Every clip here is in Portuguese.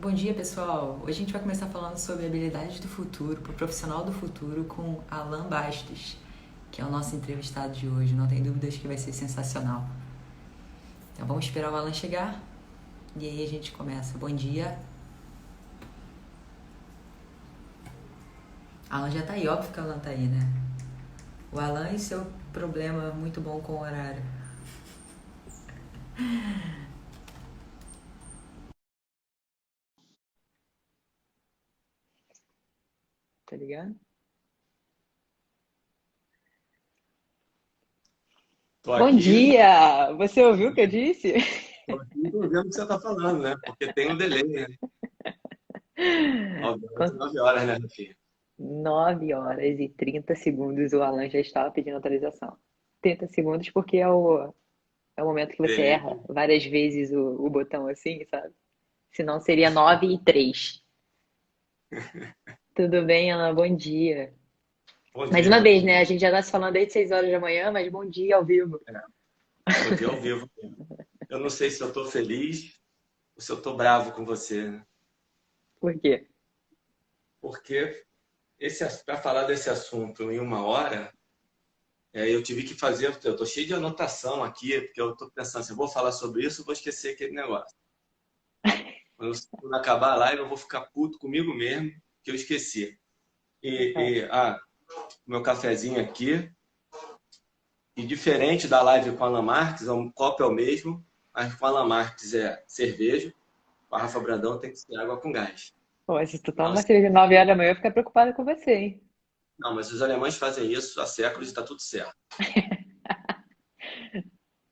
Bom dia, pessoal. Hoje a gente vai começar falando sobre habilidades do futuro, para o profissional do futuro, com Alan Bastos, que é o nosso entrevistado de hoje. Não tem dúvidas que vai ser sensacional. Então vamos esperar o Alan chegar e aí a gente começa. Bom dia. Alan já tá aí, óbvio que o Alan tá aí, né? O Alan e seu problema muito bom com o horário. Tá ligado? Tô Bom aqui, dia! Você ouviu o que eu disse? tô aqui tô vendo o que você está falando, né? Porque tem um delay, né? 9 horas, Com 9 horas, né, Rafinha? 9 horas e 30 segundos o Alan já estava pedindo atualização. 30 segundos porque é o momento que você Delay. erra várias vezes o botão assim, sabe? Senão seria 9 e 3. Tudo bem, Alan? Bom dia. Bom Mais dia, uma vez, né? A Rafinha. gente já está se falando desde 6 horas da manhã, mas bom dia ao vivo. É, bom dia ao vivo. Eu não sei se eu tô feliz ou se eu tô bravo com você, né? Por quê? Porque para falar desse assunto em 1 hora, eu tive que fazer. Eu tô cheio de anotação aqui, porque eu tô pensando assim, eu vou falar sobre isso, eu vou esquecer aquele negócio. Quando acabar a live, eu vou ficar puto comigo mesmo, que eu esqueci. Meu cafezinho aqui. E diferente da live com a Alan Marques, o copo é o mesmo, mas com a Alan Marques é cerveja, com a Rafa Brandão tem que ser água com gás. Pô, se tu toma Então, uma cerveja 9 horas da manhã, eu fico preocupada com você, hein? não, mas os alemães fazem isso há séculos e está tudo certo.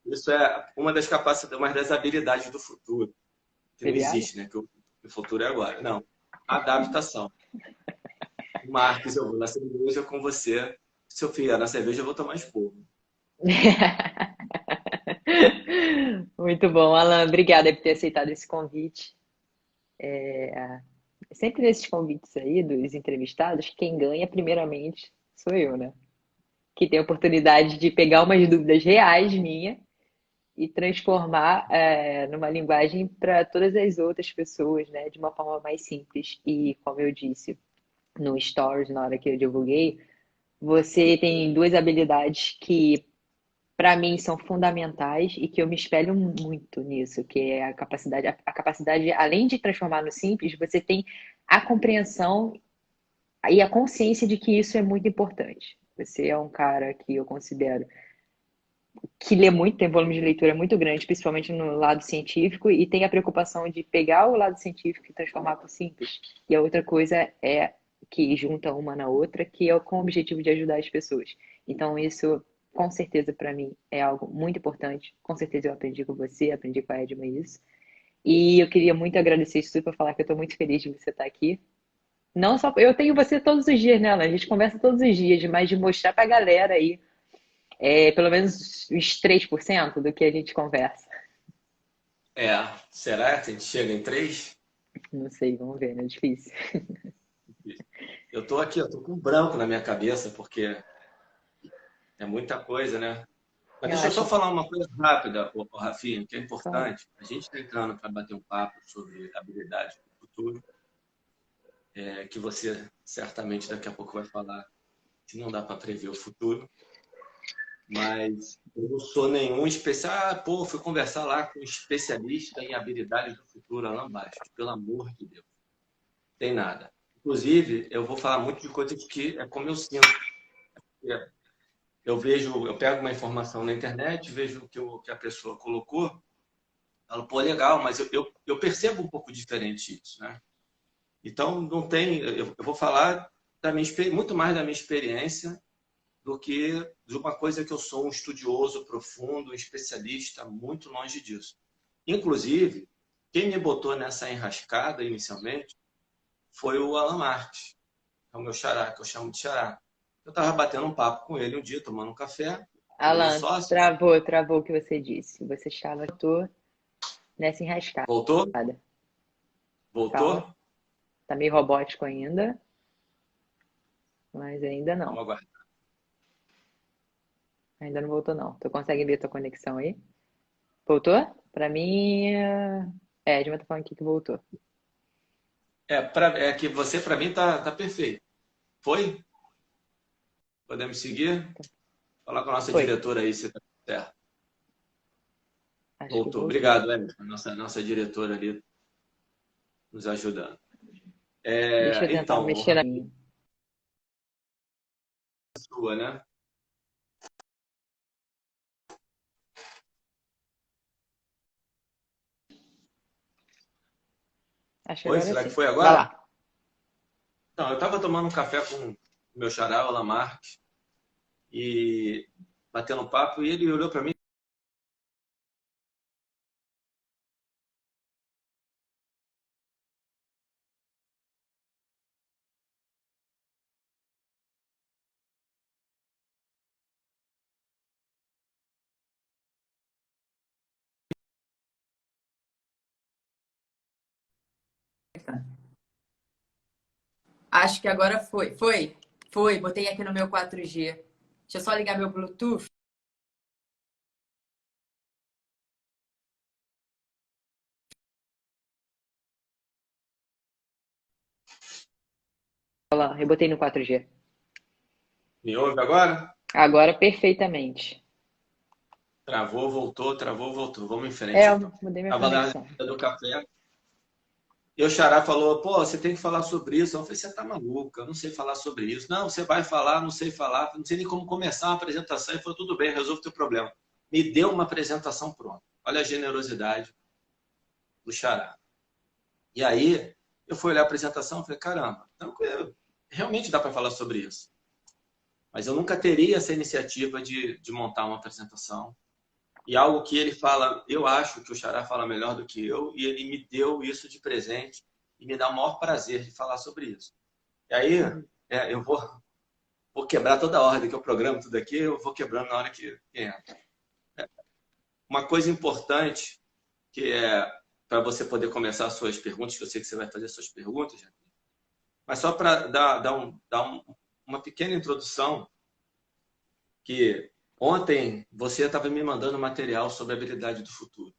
Isso é uma das capacidades, uma das habilidades do futuro, que não Feriado? existe, né? Que o futuro é agora. Não. Adaptação. Marques, eu vou na cerveja com você. Se eu fizer na cerveja, eu vou tomar esporro. Muito bom, Alan. Obrigada por ter aceitado esse convite. Sempre nesses convites aí dos entrevistados, quem ganha primeiramente sou eu, né? Que tem a oportunidade de pegar umas dúvidas reais minha e transformar numa linguagem para todas as outras pessoas, né? De uma forma mais simples. E como eu disse no Stories, na hora que eu divulguei, você tem duas habilidades que para mim são fundamentais e que eu me espelho muito nisso, que é a capacidade, além de transformar no simples, você tem a compreensão e a consciência de que isso é muito importante. Você é um cara que eu considero que lê muito, tem volume de leitura muito grande, principalmente no lado científico, e tem a preocupação de pegar o lado científico e transformar para o simples. E a outra coisa é que junta uma na outra, que é com o objetivo de ajudar as pessoas. Então, isso, com certeza, para mim, é algo muito importante. Com certeza eu aprendi com você, aprendi com a Edma isso. E eu queria muito agradecer isso para falar que eu estou muito feliz de você estar aqui. Não só eu tenho você todos os dias, né, Alan? A gente conversa todos os dias, mas de mostrar para a galera aí pelo menos uns 3% do que a gente conversa. É, será que a gente chega em 3? Não sei, vamos ver, né? É difícil. Eu tô aqui, eu tô com um branco na minha cabeça, porque é muita coisa, né? Mas Eu deixa eu só acho falar uma coisa rápida, Rafinha, que é só. importante. A gente está entrando para bater um papo sobre habilidades do futuro, que você certamente daqui a pouco vai falar que não dá para prever o futuro, mas eu não sou nenhum especial. Ah, pô, fui conversar lá com um especialista em habilidades do futuro, Alan Bastos. Pelo amor de Deus, tem nada. Inclusive, eu vou falar muito de coisas que é como eu sinto. Eu vejo, eu pego uma informação na internet, vejo o que a pessoa colocou. Falo, pô, legal, mas eu percebo um pouco diferente isso, né? Então, não tem. Eu vou falar muito mais da minha experiência do que de uma coisa que eu sou um estudioso profundo, um especialista, muito longe disso. Inclusive, quem me botou nessa enrascada inicialmente foi o Alan Marques, é o meu xará, que eu chamo de xará. Eu estava batendo um papo com ele um dia, tomando um café, ele é meu Alan, sócio. travou o que você disse. Você estava tô nessa enrascada. Voltou? Calma, Voltou? tá meio robótico ainda, mas ainda não. Vamos aguardar. Ainda não voltou, não. Tu consegue ver tua conexão aí? Voltou? Pra mim, a Edma tá falando aqui que voltou. É que você, para mim, tá perfeito. Foi? Podemos seguir? Falar com a nossa Foi. diretora aí se tá certo. Acho que Voltou. voltou. Obrigado, Emerson. Nossa diretora ali nos ajudando. Deixa eu tentar Então, mexer na minha. sua, né? Acho que Oi, agora será que sim. foi Vai agora? lá. Não, eu estava tomando um café com o meu xará, o Lamarck, e batendo um papo, e ele olhou para mim. Acho que agora foi. Foi. Foi. Botei aqui no meu 4G. Deixa eu só ligar meu Bluetooth. Olha lá, eu botei no 4G. Me ouve agora? Agora perfeitamente. Travou, voltou, travou, voltou. Vamos em frente, É, eu então. mudei minha Tava lá conexão. do café, e o xará falou, pô, você tem que falar sobre isso. Eu falei, você tá maluca, eu não sei falar sobre isso. Não, você vai falar, não sei falar, não sei nem como começar uma apresentação. Ele falou, tudo bem, resolve o teu problema. Me deu uma apresentação pronta. Olha a generosidade do xará. E aí, eu fui olhar a apresentação e falei, caramba, tranquilo, realmente dá para falar sobre isso. Mas eu nunca teria essa iniciativa de montar uma apresentação. E algo que ele fala, eu acho que o xará fala melhor do que eu, e ele me deu isso de presente e me dá o maior prazer de falar sobre isso. E aí, eu vou quebrar toda a ordem que eu programo tudo aqui, eu vou quebrando na hora que entra. Uma coisa importante, que é para você poder começar as suas perguntas, que eu sei que você vai fazer as suas perguntas, mas só para uma pequena introdução, que ontem você estava me mandando material sobre a habilidade do futuro.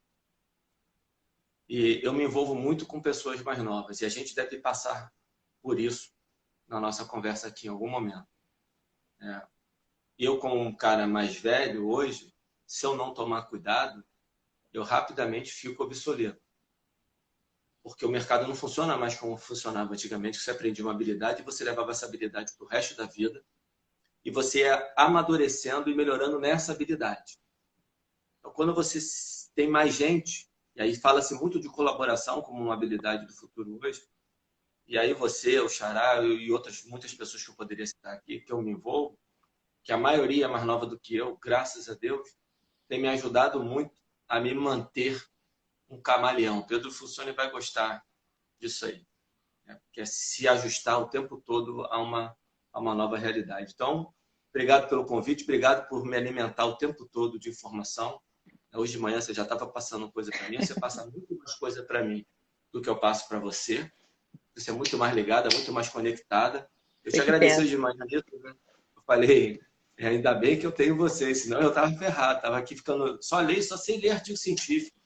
E eu me envolvo muito com pessoas mais novas, e a gente deve passar por isso na nossa conversa aqui em algum momento. Eu, como um cara mais velho hoje, se eu não tomar cuidado, eu rapidamente fico obsoleto. Porque o mercado não funciona mais como funcionava antigamente, que você aprendia uma habilidade e você levava essa habilidade para o resto da vida, e você ia amadurecendo e melhorando nessa habilidade. Então, quando você tem mais gente, e aí fala-se muito de colaboração como uma habilidade do futuro hoje, e aí você, o Xará e outras muitas pessoas que eu poderia citar aqui, que eu me envolvo, que a maioria é mais nova do que eu, graças a Deus, tem me ajudado muito a me manter um camaleão. Pedro Fussoni vai gostar disso aí, né? Que é se ajustar o tempo todo a uma nova realidade. Então, obrigado pelo convite, obrigado por me alimentar o tempo todo de informação. Hoje de manhã você já estava passando coisa para mim, você passa muito mais coisa para mim do que eu passo para você. Você é muito mais ligada, muito mais conectada. Eu te Você que agradeci pensa. hoje de manhã, né? Eu falei, ainda bem que eu tenho vocês, senão eu estava ferrado, estava aqui ficando. Só sei ler artigo científico,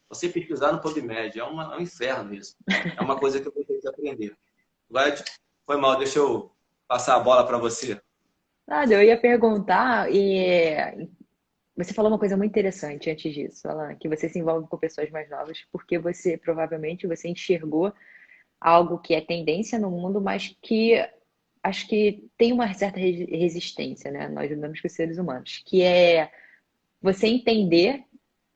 só sei pesquisar no PubMed. É um inferno isso. É uma coisa que eu vou ter que aprender. Agora, foi mal, deixa eu passar a bola para você. Nada, eu ia perguntar, e você falou uma coisa muito interessante antes disso, Alan, que você se envolve com pessoas mais novas, porque você provavelmente você enxergou algo que é tendência no mundo, mas que acho que tem uma certa resistência, né? Nós lidamos com os seres humanos, que é você entender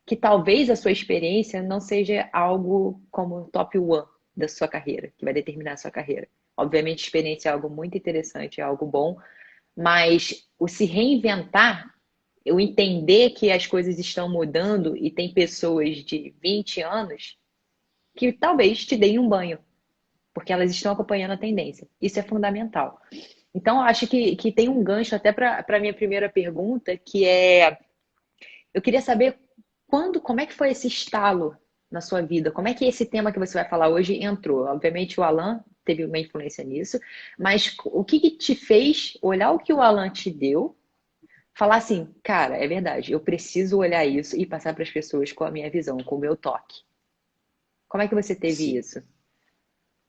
que talvez a sua experiência não seja algo como top one da sua carreira, que vai determinar a sua carreira. Obviamente, experiência é algo muito interessante, é algo bom, mas o se reinventar, o entender que as coisas estão mudando e tem pessoas de 20 anos que talvez te deem um banho, porque elas estão acompanhando a tendência. Isso é fundamental. Então, eu acho que tem um gancho até para a minha primeira pergunta, que é, eu queria saber como é que foi esse estalo na sua vida? Como é que esse tema que você vai falar hoje entrou? Obviamente o Alan teve uma influência nisso, mas o que que te fez olhar o que o Alan te deu, falar assim, cara, é verdade, eu preciso olhar isso e passar para as pessoas com a minha visão, com o meu toque. Como é que você teve Sim. isso?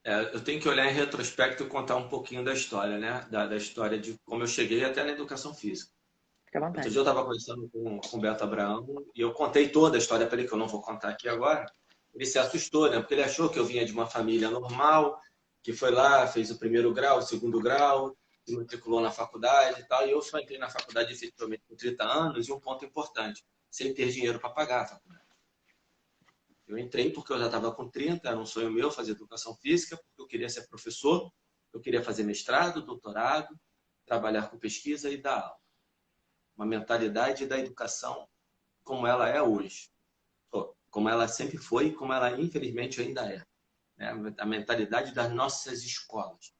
Eu tenho que olhar em retrospecto e contar um pouquinho da história, né? Da história de como eu cheguei até na educação física. Fica à Outro vontade. dia eu estava conversando com o Beto Abraão e eu contei toda a história para ele, que eu não vou contar aqui agora. Ele se assustou, né? Porque ele achou que eu vinha de uma família normal, que foi lá, fez o primeiro grau, o segundo grau, se matriculou na faculdade e tal. E eu só entrei na faculdade efetivamente com 30 anos e um ponto importante, sem ter dinheiro para pagar a faculdade. Eu entrei porque eu já estava com 30, era um sonho meu fazer educação física, porque eu queria ser professor, eu queria fazer mestrado, doutorado, trabalhar com pesquisa e dar aula. Uma mentalidade da educação como ela é hoje, como ela sempre foi e como ela infelizmente ainda é, né? A mentalidade das nossas escolas,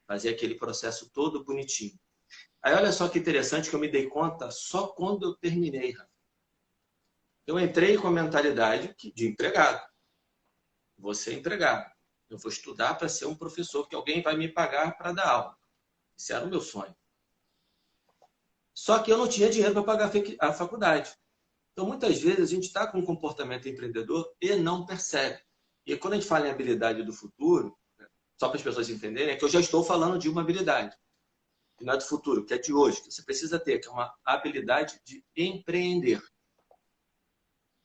fazer aquele processo todo bonitinho. Aí olha só que interessante que eu me dei conta só quando eu terminei, Rafa. Eu entrei com a mentalidade de empregado. Vou ser empregado. Eu vou estudar para ser um professor que alguém vai me pagar para dar aula. Esse era o meu sonho. Só que eu não tinha dinheiro para pagar a faculdade. Então, muitas vezes, a gente está com um comportamento empreendedor e não percebe. E quando a gente fala em habilidade do futuro, só para as pessoas entenderem, é que eu já estou falando de uma habilidade, que não é do futuro, que é de hoje, que você precisa ter, que é uma habilidade de empreender.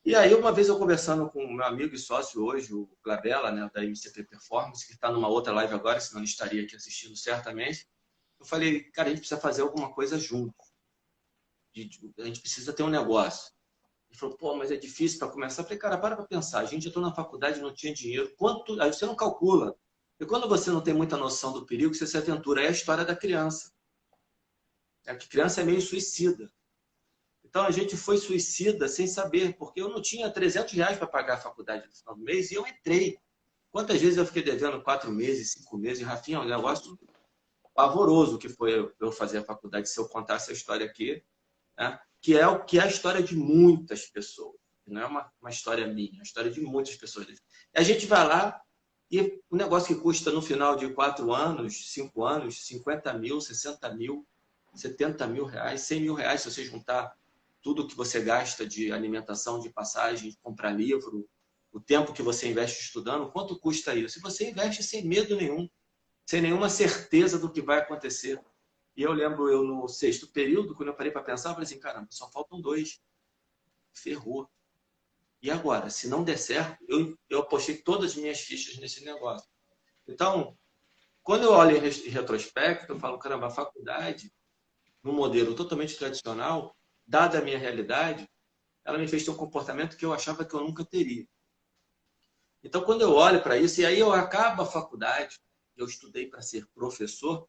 E aí, uma vez eu conversando com o meu amigo e sócio hoje, o Glabella, né, da MCP Performance, que está numa outra live agora, senão ele estaria aqui assistindo certamente, eu falei, cara, a gente precisa fazer alguma coisa junto. A gente precisa ter um negócio. Ele falou, pô, mas é difícil para começar. Eu falei, cara, para pensar. A gente entrou na faculdade e não tinha dinheiro. Quanto? Aí você não calcula. E quando você não tem muita noção do perigo, você se aventura. É a história da criança. É que criança é meio suicida. Então a gente foi suicida sem saber, porque eu não tinha R$ 300 para pagar a faculdade no final do mês e eu entrei. Quantas vezes eu fiquei devendo 4 meses, 5 meses? E, Rafinha, é um negócio pavoroso que foi eu fazer a faculdade, se eu contasse a história aqui, né? Que é a história de muitas pessoas. Não é uma história minha, é uma história de muitas pessoas. A gente vai lá e o negócio que custa no final de 4 anos, 5 anos, 50 mil, 60 mil, 70 mil reais, 100 mil reais, se você juntar tudo que você gasta de alimentação, de passagem, de comprar livro, o tempo que você investe estudando, quanto custa isso? Se você investe sem medo nenhum, sem nenhuma certeza do que vai acontecer. E eu lembro, eu no 6º período, quando eu parei para pensar, eu falei assim, caramba, só faltam 2. Ferrou. E agora? Se não der certo, eu apostei todas as minhas fichas nesse negócio. Então, quando eu olho em retrospecto, eu falo, caramba, a faculdade, num modelo totalmente tradicional, dada a minha realidade, ela me fez ter um comportamento que eu achava que eu nunca teria. Então, quando eu olho para isso, e aí eu acabo a faculdade, eu estudei para ser professor,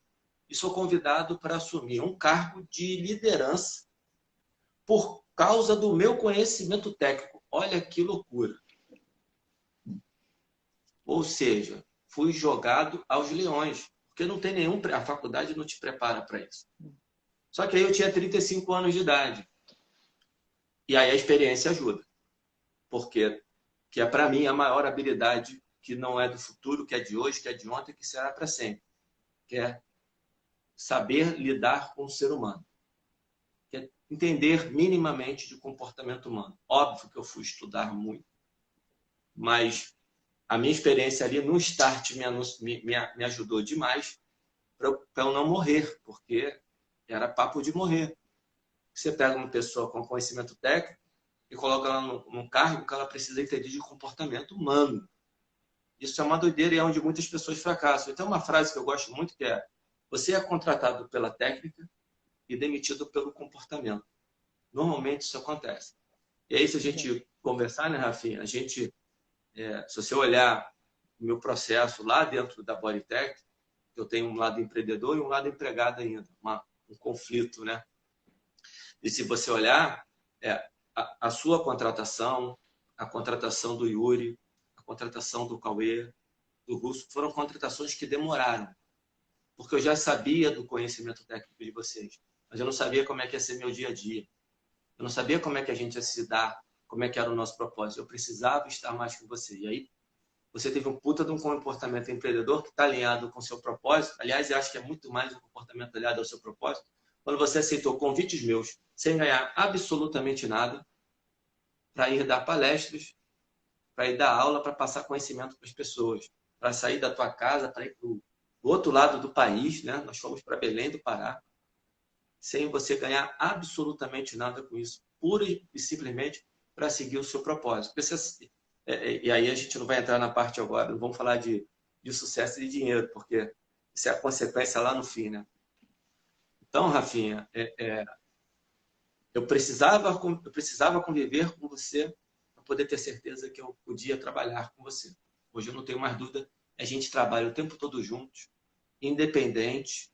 e sou convidado para assumir um cargo de liderança por causa do meu conhecimento técnico. Olha que loucura. Ou seja, fui jogado aos leões, porque não tem nenhum, a faculdade não te prepara para isso. Só que aí eu tinha 35 anos de idade. E aí a experiência ajuda. Porque que é para mim a maior habilidade que não é do futuro, que é de hoje, que é de ontem, que será para sempre. Que é saber lidar com o ser humano. Que é entender minimamente de comportamento humano. Óbvio que eu fui estudar muito, mas a minha experiência ali no start me ajudou demais para eu não morrer, porque era papo de morrer. Você pega uma pessoa com conhecimento técnico e coloca ela num cargo que ela precisa entender de comportamento humano. Isso é uma doideira e é onde muitas pessoas fracassam. Então, uma frase que eu gosto muito que é: você é contratado pela técnica e demitido pelo comportamento. Normalmente isso acontece. E aí, se a gente conversar, né, Rafinha? Se você olhar o meu processo lá dentro da Bodytech, eu tenho um lado empreendedor e um lado empregado ainda, um conflito, né? E se você olhar, a sua contratação, a contratação do Yuri, a contratação do Cauê, do Russo, foram contratações que demoraram, porque eu já sabia do conhecimento técnico de vocês, mas eu não sabia como é que ia ser meu dia a dia. Eu não sabia como é que a gente ia se dar, como é que era o nosso propósito. Eu precisava estar mais com você. E aí, você teve um puta de um comportamento empreendedor que está alinhado com o seu propósito. Aliás, eu acho que é muito mais um comportamento alinhado ao seu propósito. Quando você aceitou convites meus, sem ganhar absolutamente nada, para ir dar palestras, para ir dar aula, para passar conhecimento para as pessoas. para sair da tua casa, para ir para o outro lado do país, né? Nós fomos para Belém do Pará, sem você ganhar absolutamente nada com isso, pura e simplesmente para seguir o seu propósito. E aí a gente não vai entrar na parte agora, não vamos falar de sucesso e de dinheiro, porque isso é a consequência lá no fim, né? Então, Rafinha, eu precisava conviver com você para poder ter certeza que eu podia trabalhar com você. Hoje eu não tenho mais dúvida, a gente trabalha o tempo todo juntos, independentemente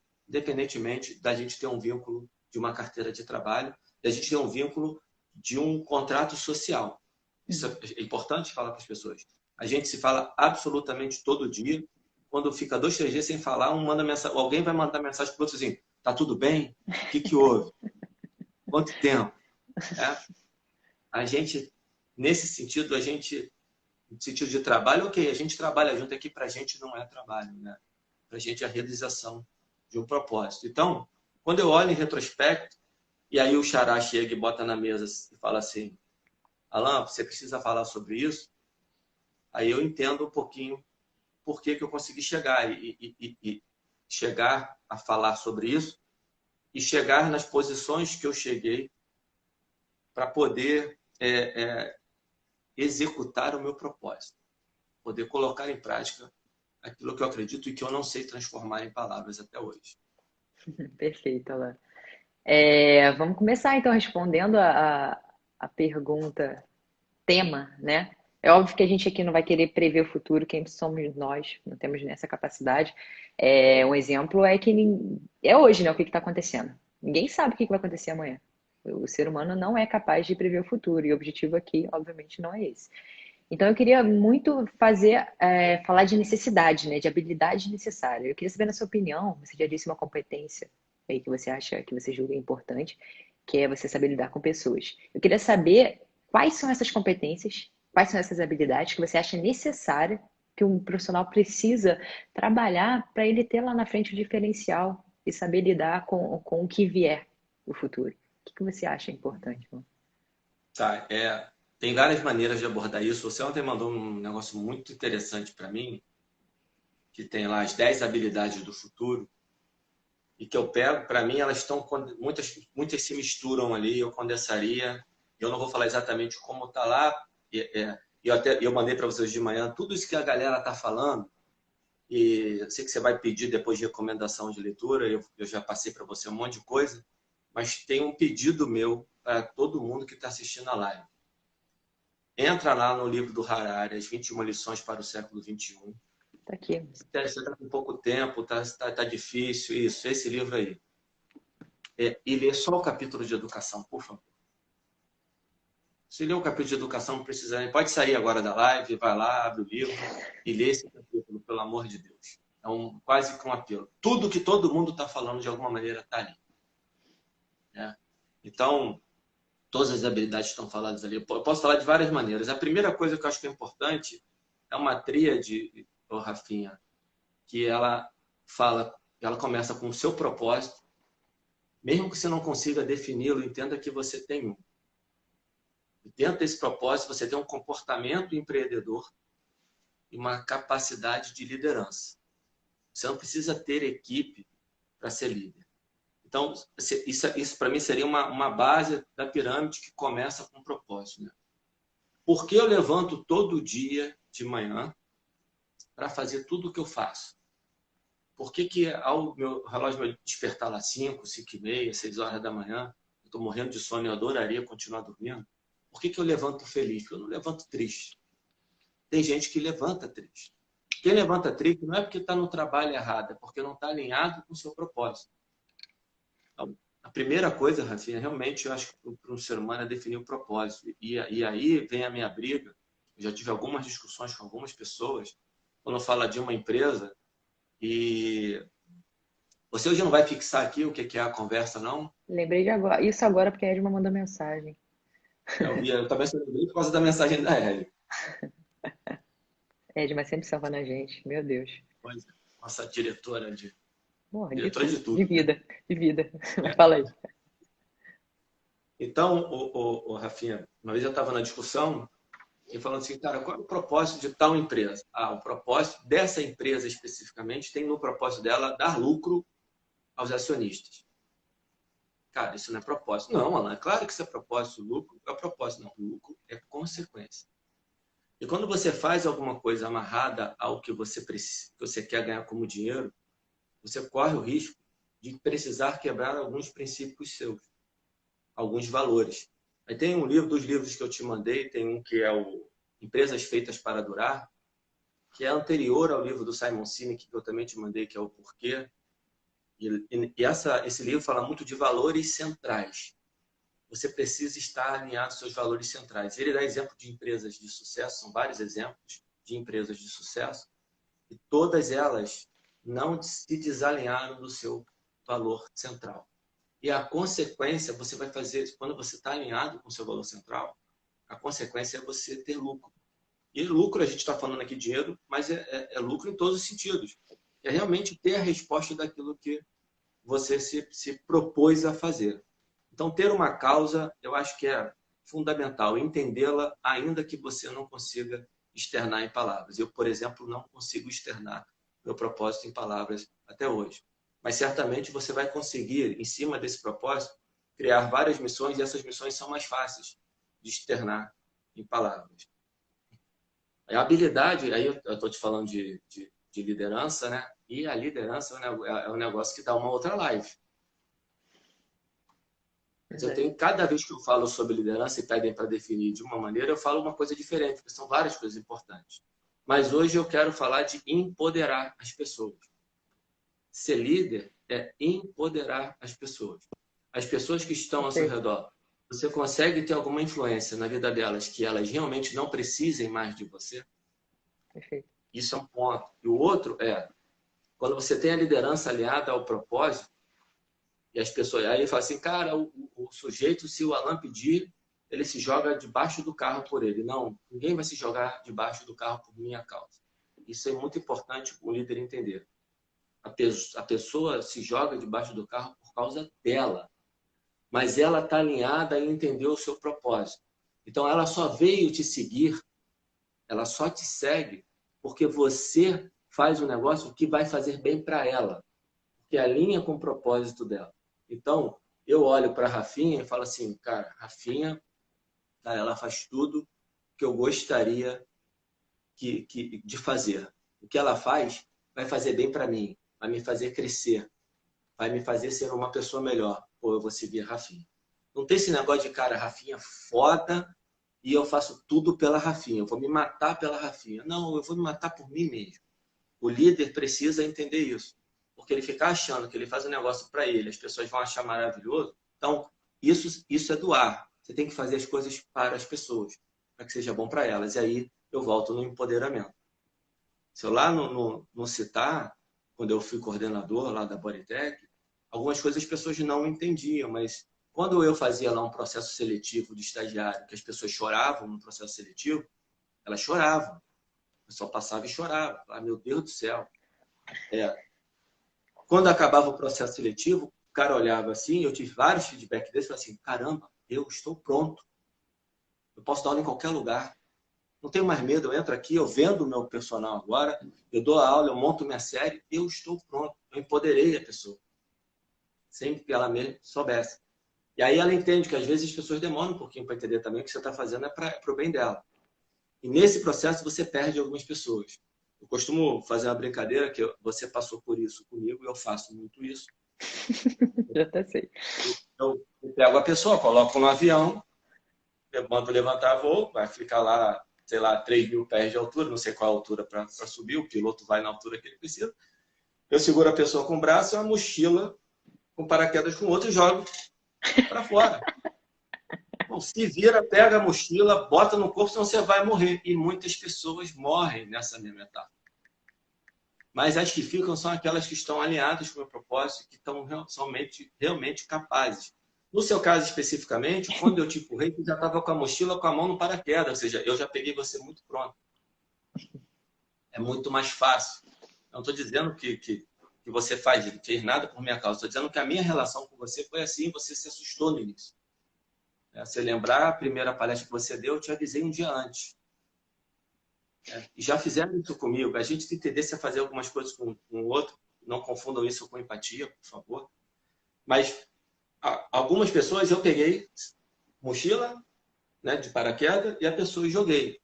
da gente ter um vínculo de uma carteira de trabalho, da gente ter um vínculo de um contrato social. Isso é importante falar para as pessoas. A gente se fala absolutamente todo dia. Quando fica 2, 3 dias sem falar, alguém vai mandar mensagem para o outro assim, tá tudo bem? O que houve? Quanto tempo? A gente, nesse sentido, no sentido de trabalho, ok, a gente trabalha junto aqui, para a gente não é trabalho, né? Para a gente é a realização de um propósito. Então, quando eu olho em retrospecto, e aí o Xará chega e bota na mesa e fala assim, Alan, você precisa falar sobre isso, aí eu entendo um pouquinho por que eu consegui chegar e chegar a falar sobre isso e chegar nas posições que eu cheguei para poder executar o meu propósito, poder colocar em prática aquilo que eu acredito e que eu não sei transformar em palavras até hoje. Perfeito, Alan. Vamos começar então respondendo a pergunta tema, né? É óbvio que a gente aqui não vai querer prever o futuro, quem somos nós, não temos nessa capacidade. Um exemplo é que é hoje, né? O que está acontecendo. Ninguém sabe o que vai acontecer amanhã. O ser humano não é capaz de prever o futuro, e o objetivo aqui, obviamente, não é esse. Então, eu queria muito falar de necessidade, né? De habilidade necessária. Eu queria saber, na sua opinião, você já disse uma competência aí que você acha, que você julga importante, que é você saber lidar com pessoas. Eu queria saber quais são essas competências, quais são essas habilidades que você acha necessária que um profissional precisa trabalhar para ele ter lá na frente o diferencial e saber lidar com o que vier no futuro. O que você acha importante, irmão? Tá, tem várias maneiras de abordar isso. Você ontem mandou um negócio muito interessante para mim, que tem lá as 10 habilidades do futuro, e que eu pego, para mim, elas estão, muitas se misturam ali, eu condensaria, eu não vou falar exatamente como está lá, eu mandei para vocês de manhã tudo isso que a galera está falando, e eu sei que você vai pedir depois de recomendação de leitura, eu já passei para você um monte de coisa, mas tem um pedido meu para todo mundo que está assistindo a live. Entra lá no livro do Harari, As 21 Lições para o Século XXI. Tá aqui. Você está com pouco tempo, tá difícil, isso, esse livro aí. E lê só o capítulo de educação, por favor. Se ler o capítulo de educação, precisa, pode sair agora da live, vai lá, abre o livro e lê esse capítulo, pelo amor de Deus. É quase que um apelo. Tudo que todo mundo está falando, de alguma maneira, está ali. Então, todas as habilidades estão faladas ali. Eu posso falar de várias maneiras. A primeira coisa que eu acho que é importante é uma tríade, Rafinha, que ela começa com o seu propósito. Mesmo que você não consiga defini-lo, entenda que você tem um. E dentro desse propósito, você tem um comportamento empreendedor e uma capacidade de liderança. Você não precisa ter equipe para ser líder. Então, isso para mim seria uma base da pirâmide que começa com um propósito. Né? Por que eu levanto todo dia de manhã para fazer tudo o que eu faço? Por que ao meu relógio me despertar lá 5, 5h30, 6 horas da manhã, eu estou morrendo de sono e eu adoraria continuar dormindo? Por que eu levanto feliz? Porque eu não levanto triste. Tem gente que levanta triste. Quem levanta triste não é porque está no trabalho errado, é porque não está alinhado com o seu propósito. Então, a primeira coisa, Rafinha, realmente eu acho que para um ser humano é definir o propósito. E aí vem a minha briga. Eu já tive algumas discussões com algumas pessoas. Quando eu falo de uma empresa, e você hoje não vai fixar aqui o que é a conversa, não? Lembrei de agora, isso agora porque a Edma mandou mensagem. Eu também sou lembrei por causa da mensagem da Ellie. Edma sempre salvando a gente, meu Deus. Pois é, nossa diretora Porra, diretora de tudo. De vida. Fala aí. Então, Rafinha, uma vez eu estava na discussão e falando assim, cara, qual é o propósito de tal empresa? Ah, o propósito dessa empresa especificamente tem no propósito dela dar lucro aos acionistas. Cara, isso não é propósito. Não, Alan, é claro que isso é propósito. Lucro é propósito. Não, lucro é consequência. E quando você faz alguma coisa amarrada ao que você precisa, que você quer ganhar como dinheiro, você corre o risco de precisar quebrar alguns princípios seus, alguns valores. Aí tem um livro, dos livros que eu te mandei, tem um que é o Empresas Feitas para Durar, que é anterior ao livro do Simon Sinek, que eu também te mandei, que é o Porquê. Esse livro fala muito de valores centrais. Você precisa estar alinhado aos seus valores centrais. Ele dá exemplo de empresas de sucesso, são vários exemplos de empresas de sucesso, e todas elas não se desalinharam do seu valor central. E a consequência, você vai fazer, quando você está alinhado com o seu valor central, a consequência é você ter lucro. E lucro, a gente está falando aqui de dinheiro, mas é lucro em todos os sentidos. É realmente ter a resposta daquilo que você se propôs a fazer. Então, ter uma causa, eu acho que é fundamental, entendê-la, ainda que você não consiga externar em palavras. Eu, por exemplo, não consigo externar meu propósito em palavras até hoje. Mas certamente você vai conseguir, em cima desse propósito, criar várias missões, e essas missões são mais fáceis de externar em palavras. A habilidade, aí eu estou te falando de liderança, né? E a liderança é um negócio que dá uma outra live. Mas eu tenho, cada vez que eu falo sobre liderança e pedem para definir de uma maneira, eu falo uma coisa diferente, porque são várias coisas importantes. Mas hoje eu quero falar de empoderar as pessoas. Ser líder é empoderar as pessoas. As pessoas que estão ao seu redor, você consegue ter alguma influência na vida delas que elas realmente não precisem mais de você? Perfeito. Isso é um ponto. E o outro é, quando você tem a liderança aliada ao propósito, e as pessoas, aí ele fala assim, cara, o sujeito, se o Alan pedir, ele se joga debaixo do carro por ele. Não, ninguém vai se jogar debaixo do carro por minha causa. Isso é muito importante o líder entender. A pessoa se joga debaixo do carro por causa dela, mas ela está alinhada e entendeu o seu propósito. Então, ela só veio te seguir, ela só te segue porque você faz um negócio que vai fazer bem para ela, que alinha com o propósito dela. Então, eu olho para a Rafinha e falo assim, cara, Rafinha, cara, ela faz tudo que eu gostaria de fazer. O que ela faz vai fazer bem para mim, vai me fazer crescer, vai me fazer ser uma pessoa melhor. Pô, eu vou seguir a Rafinha. Não tem esse negócio de, cara, Rafinha foda e eu faço tudo pela Rafinha. Eu vou me matar pela Rafinha. Não, eu vou me matar por mim mesmo. O líder precisa entender isso. Porque ele ficar achando que ele faz um negócio para ele, as pessoas vão achar maravilhoso. Então, isso é doar. Você tem que fazer as coisas para as pessoas, para que seja bom para elas. E aí eu volto no empoderamento. Se eu lá no Citar, quando eu fui coordenador lá da Bodytech, algumas coisas as pessoas não entendiam, mas quando eu fazia lá um processo seletivo de estagiário, que as pessoas choravam no processo seletivo, elas choravam. O pessoal passava e chorava. Ah, meu Deus do céu. Quando acabava o processo seletivo, o cara olhava assim, eu tive vários feedbacks desses, falei assim, caramba, eu estou pronto. Eu posso dar aula em qualquer lugar. Não tenho mais medo, eu entro aqui, eu vendo o meu personal agora, eu dou a aula, eu monto minha série, eu estou pronto. Eu empoderei a pessoa. Sem que ela mesmo soubesse. E aí ela entende que às vezes as pessoas demoram um pouquinho para entender também o que você está fazendo é para o bem dela. E nesse processo você perde algumas pessoas. Eu costumo fazer uma brincadeira que você passou por isso comigo e eu faço muito isso. Já até sei. Eu pego a pessoa, coloco no avião, eu mando levantar voo, vai ficar lá, sei lá, 3.000 pés de altura, não sei qual a altura para subir, o piloto vai na altura que ele precisa. Eu seguro a pessoa com o braço e uma mochila com paraquedas com outro e jogo para fora. Bom, se vira, pega a mochila, bota no corpo, senão você vai morrer. E muitas pessoas morrem nessa mesma etapa. Mas as que ficam são aquelas que estão alinhadas com o meu propósito, que estão realmente capazes. No seu caso especificamente, quando eu te empurrei, você já estava com a mochila com a mão no paraquedas, ou seja, eu já peguei você muito pronto. É muito mais fácil. Não estou dizendo que você fez nada por minha causa, estou dizendo que a minha relação com você foi assim, você se assustou no início. Se lembrar, a primeira palestra que você deu, eu te avisei um dia antes. E já fizeram isso comigo. A gente tem tendência a fazer algumas coisas com o outro. Não confundam isso com empatia, por favor. Mas algumas pessoas eu peguei mochila, né, de paraquedas e a pessoa joguei.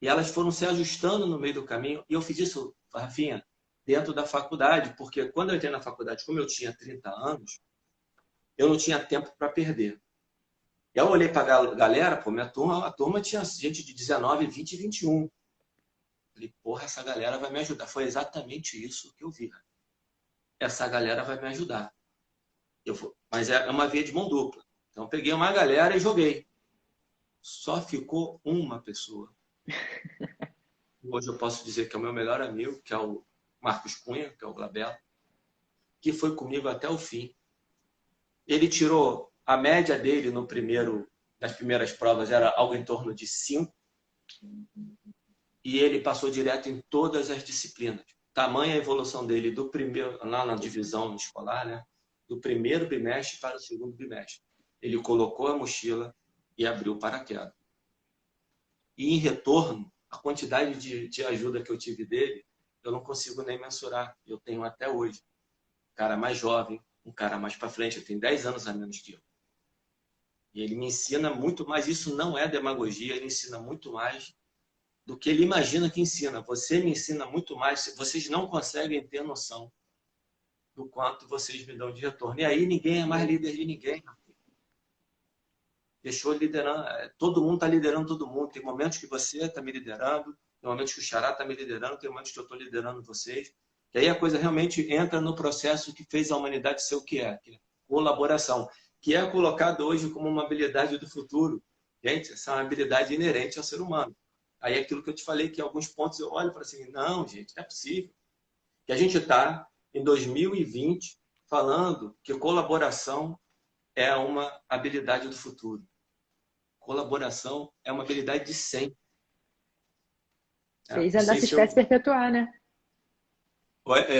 E elas foram se ajustando no meio do caminho. E eu fiz isso, Rafinha, dentro da faculdade. Porque quando eu entrei na faculdade, como eu tinha 30 anos, eu não tinha tempo para perder. E eu olhei para a galera, pô, a turma tinha gente de 19, 20 e 21. Falei, porra, essa galera vai me ajudar. Foi exatamente isso que eu vi. Essa galera vai me ajudar. Mas é uma via de mão dupla. Então, eu peguei uma galera e joguei. Só ficou uma pessoa. Hoje eu posso dizer que é o meu melhor amigo, que é o Marcos Cunha, que é o Glabelo, que foi comigo até o fim. Ele tirou a média dele nas primeiras provas, era algo em torno de 5, e ele passou direto em todas as disciplinas. Tamanha a evolução dele do primeiro, lá na divisão escolar, né? Do primeiro bimestre para o segundo bimestre. Ele colocou a mochila e abriu o paraquedas. E em retorno, a quantidade de ajuda que eu tive dele, eu não consigo nem mensurar. Eu tenho até hoje. Um cara mais jovem, um cara mais para frente, eu tenho 10 anos a menos que eu. E ele me ensina muito mais. Isso não é demagogia, ele ensina muito mais do que ele imagina que ensina. Você me ensina muito mais. Vocês não conseguem ter noção do quanto vocês me dão de retorno. E aí ninguém é mais líder de ninguém. Deixou liderando. Todo mundo está liderando todo mundo. Tem momentos que você está me liderando, tem momentos que o Xará está me liderando, tem momentos que eu estou liderando vocês. E aí a coisa realmente entra no processo que fez a humanidade ser o que é colaboração, que é colocado hoje como uma habilidade do futuro. Gente, essa é uma habilidade inerente ao ser humano. Aí é aquilo que eu te falei, que em alguns pontos eu olho e falo assim, não, gente, não é possível. Que a gente está em 2020 falando que colaboração é uma habilidade do futuro. Colaboração é uma habilidade de sempre. Fez a nossa espécie perpetuar, né?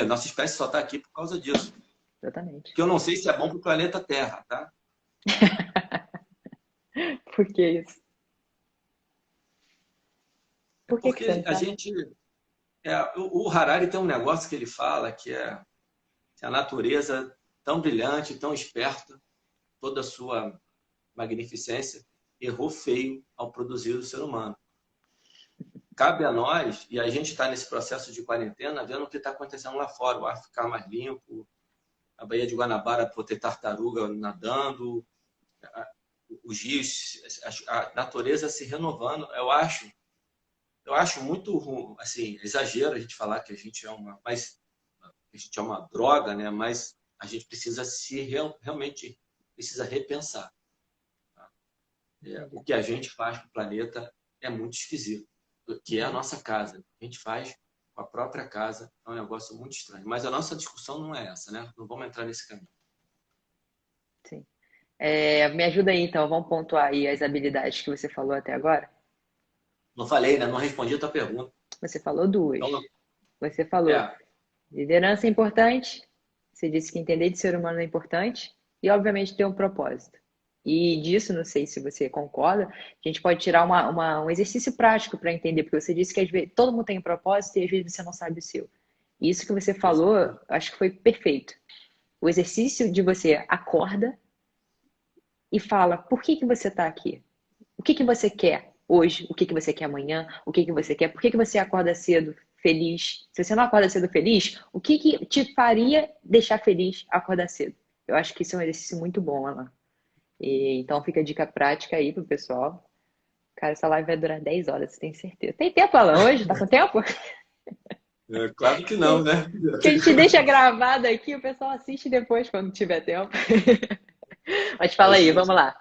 Nossa espécie só está aqui por causa disso. Exatamente. Que eu não sei se é bom para o planeta Terra, tá? Por que isso? Por que Porque você não a sabe? gente... o Harari tem um negócio que ele fala que é a natureza tão brilhante, tão esperta, toda a sua magnificência, errou feio ao produzir o ser humano. Cabe a nós, e a gente está nesse processo de quarentena, vendo o que está acontecendo lá fora, o ar ficar mais limpo, a Baía de Guanabara por ter tartaruga nadando, os rios, a natureza se renovando. Eu acho muito assim, exagero a gente falar que a gente é uma droga, né? Mas a gente precisa realmente precisa repensar. Tá? O que a gente faz para o planeta é muito esquisito, que é a nossa casa. A gente faz com a própria casa, é um negócio muito estranho. Mas a nossa discussão não é essa, né? Não vamos entrar nesse caminho. Sim. Me ajuda aí, então. Vamos pontuar aí as habilidades que você falou até agora? Não falei, né? Não respondi a tua pergunta. Você falou duas. Então, Você falou é, liderança é importante. Você disse que entender de ser humano é importante. E, obviamente, ter um propósito. E disso, não sei se você concorda, a gente pode tirar um exercício prático para entender, porque você disse que às vezes todo mundo tem um propósito e às vezes você não sabe o seu. E isso que você falou, acho que foi perfeito. O exercício de você acorda e fala, por que você está aqui? O que você quer hoje? O que você quer amanhã? O que você quer? Por que você acorda cedo feliz? Se você não acorda cedo feliz, o que te faria deixar feliz acordar cedo? Eu acho que isso é um exercício muito bom, Alan. Então fica a dica prática aí pro pessoal. Cara, essa live vai durar 10 horas, você tem certeza. Tem tempo, Alan, hoje? Tá com tempo? claro que não, né? Que a gente deixa gravado aqui, o pessoal assiste depois, quando tiver tempo. Mas fala aí, vamos lá.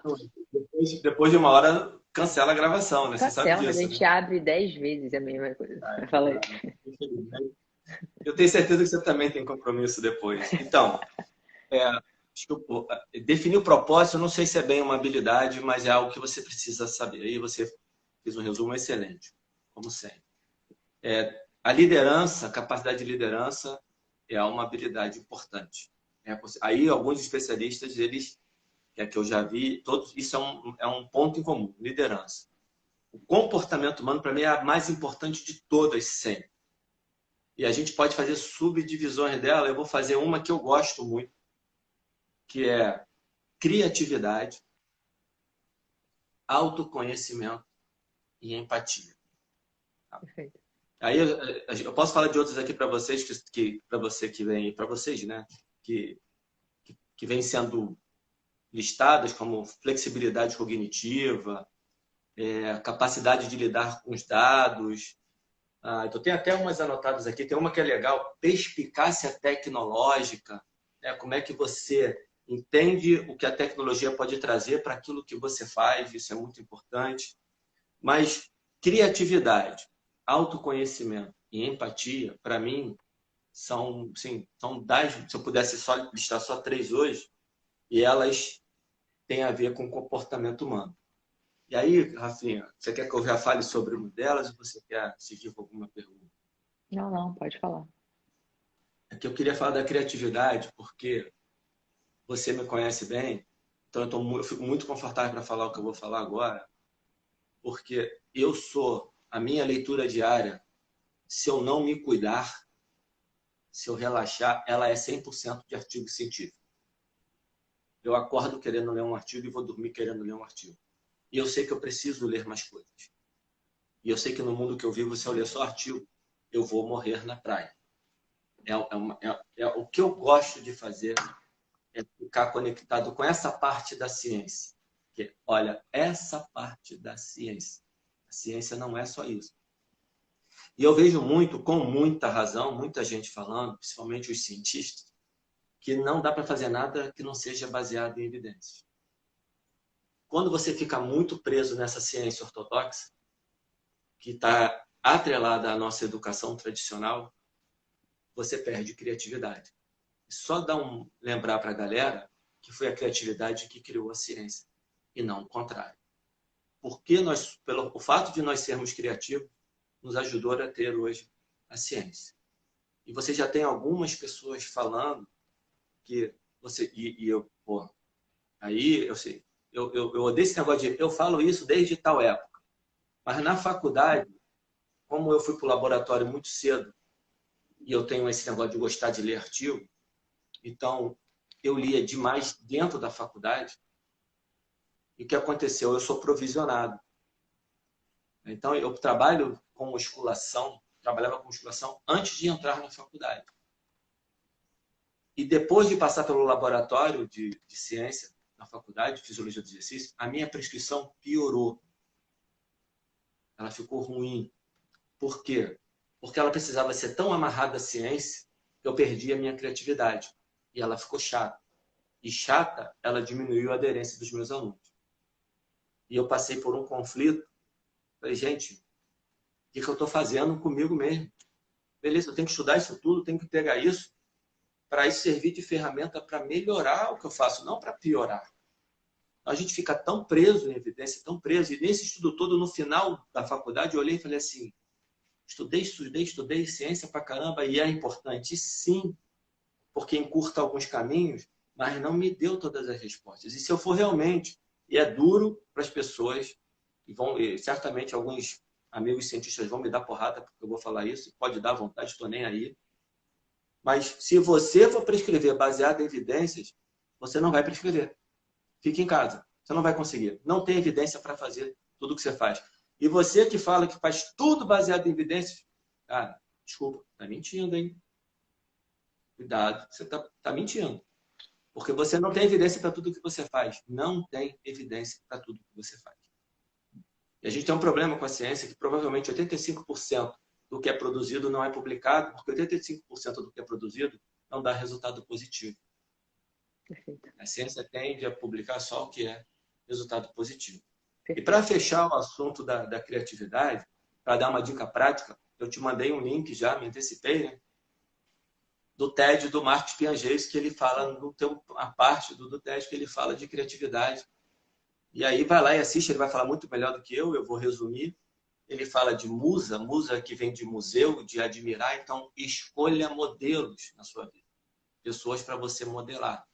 Depois de uma hora, cancela a gravação, né? Você sabe Cancela, disso, a gente né? abre 10 vezes a mesma coisa. Fala aí. Eu tenho certeza que você também tem compromisso depois. Então, definir o propósito, eu não sei se é bem uma habilidade, mas é algo que você precisa saber. Aí você fez um resumo excelente, como sempre. A liderança, a capacidade de liderança é uma habilidade importante. Aí alguns especialistas, eles, que eu já vi, todos, isso é um ponto em comum, liderança. O comportamento humano, para mim, é a mais importante de todas, sempre. E a gente pode fazer subdivisões dela. Eu vou fazer uma que eu gosto muito, que é criatividade, autoconhecimento e empatia. Perfeito. Aí eu posso falar de outros aqui para vocês, para você que vem, para vocês, né? Que vem sendo listadas como flexibilidade cognitiva, capacidade de lidar com os dados. Então tem até umas anotadas aqui. Tem uma que é legal, perspicácia tecnológica. Né? Como é que você entende o que a tecnologia pode trazer para aquilo que você faz? Isso é muito importante. Mas criatividade, autoconhecimento e empatia, para mim, são, sim, são das, se eu pudesse só listar só 3 hoje, e elas têm a ver com o comportamento humano. E aí, Rafinha, você quer que eu já fale sobre uma delas ou você quer seguir com alguma pergunta? Não, pode falar. É que eu queria falar da criatividade, porque você me conhece bem, então eu fico muito confortável para falar o que eu vou falar agora, porque a minha leitura diária, se eu não me cuidar, se eu relaxar, ela é 100% de artigo científico. Eu acordo querendo ler um artigo e vou dormir querendo ler um artigo. E eu sei que eu preciso ler mais coisas. E eu sei que no mundo que eu vivo, se eu ler só artigo, eu vou morrer na praia. O que eu gosto de fazer é ficar conectado com essa parte da ciência. Que, olha, essa parte da ciência. A ciência não é só isso. E eu vejo muito, com muita razão, muita gente falando, principalmente os cientistas, que não dá para fazer nada que não seja baseado em evidências. Quando você fica muito preso nessa ciência ortodoxa, que está atrelada à nossa educação tradicional, você perde criatividade. Só lembrar para a galera que foi a criatividade que criou a ciência, e não o contrário. Porque o fato de nós sermos criativos, nos ajudou a ter hoje a ciência. E você já tem algumas pessoas falando que você... aí eu sei, eu odeio esse negócio de eu falo isso desde tal época. Mas na faculdade, como eu fui para o laboratório muito cedo, e eu tenho esse negócio de gostar de ler artigo, então eu lia demais dentro da faculdade. E o que aconteceu? Eu sou provisionado. Então eu trabalhava com musculação antes de entrar na faculdade. E depois de passar pelo laboratório de ciência na faculdade, de fisiologia do exercício, a minha prescrição piorou. Ela ficou ruim. Por quê? Porque ela precisava ser tão amarrada à ciência que eu perdi a minha criatividade. E ela ficou chata. E chata, ela diminuiu a aderência dos meus alunos. E eu passei por um conflito. Falei, gente, o que eu estou fazendo comigo mesmo? Beleza, eu tenho que estudar isso tudo, tenho que pegar isso para isso servir de ferramenta para melhorar o que eu faço, não para piorar. A gente fica tão preso em evidência, tão preso. E nesse estudo todo, no final da faculdade, eu olhei e falei assim, estudei ciência pra caramba, e é importante, sim, porque encurta alguns caminhos, mas não me deu todas as respostas. E se eu for realmente, e é duro para as pessoas, e certamente alguns amigos cientistas vão me dar porrada, porque eu vou falar isso, pode dar à vontade, estou nem aí. Mas se você for prescrever baseado em evidências, você não vai prescrever. Fique em casa. Você não vai conseguir. Não tem evidência para fazer tudo o que você faz. E você que fala que faz tudo baseado em evidências, cara, desculpa, tá mentindo, hein? Cuidado, você tá mentindo. Porque você não tem evidência para tudo que você faz. Não tem evidência para tudo que você faz. E a gente tem um problema com a ciência que provavelmente 85% do que é produzido não é publicado, porque 85% do que é produzido não dá resultado positivo. Perfeito. A ciência tende a publicar só o que é resultado positivo. Perfeito. E para fechar o assunto da criatividade, para dar uma dica prática, eu te mandei um link já, me antecipei, né? Do TED do Marcos Piaget, que ele fala, a parte do TED que ele fala de criatividade. E aí vai lá e assiste, ele vai falar muito melhor do que eu vou resumir. Ele fala de musa que vem de museu, de admirar, então escolha modelos na sua vida. Pessoas para você modelar.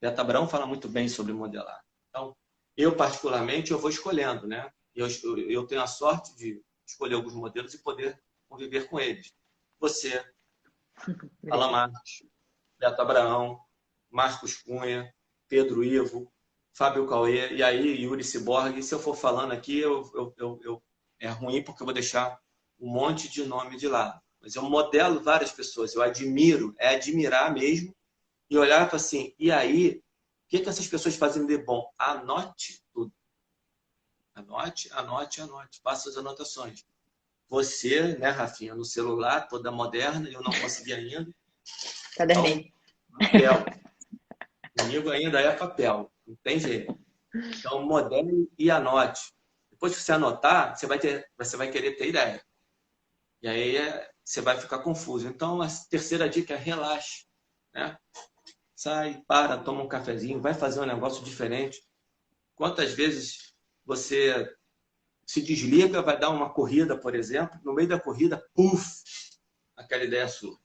Beta Brown fala muito bem sobre modelar. Então, eu particularmente, eu vou escolhendo, né? Eu tenho a sorte de escolher alguns modelos e poder conviver com eles. Você, Alan Marques, Beto Abraão, Marcos Cunha, Pedro Ivo, Fábio Cauê, e aí Yuri Ciborgue. Se eu for falando aqui, é ruim porque eu vou deixar um monte de nome de lado. Mas eu modelo várias pessoas, eu admiro, é admirar mesmo, e olhar para assim, e aí, o que essas pessoas fazem de bom? Anote tudo. Anote, anote, anote. Faça as anotações. Você, né, Rafinha, no celular, toda moderna, eu não consegui ainda. Caderninho. Então, papel. Comigo ainda é papel. Não tem jeito. Então, modele e anote. Depois que você anotar, você vai querer ter ideia. E aí você vai ficar confuso. Então, a terceira dica é relaxe. Né? Sai, para, toma um cafezinho, vai fazer um negócio diferente. Quantas vezes você se desliga, vai dar uma corrida, por exemplo, no meio da corrida, puf, aquela ideia surge.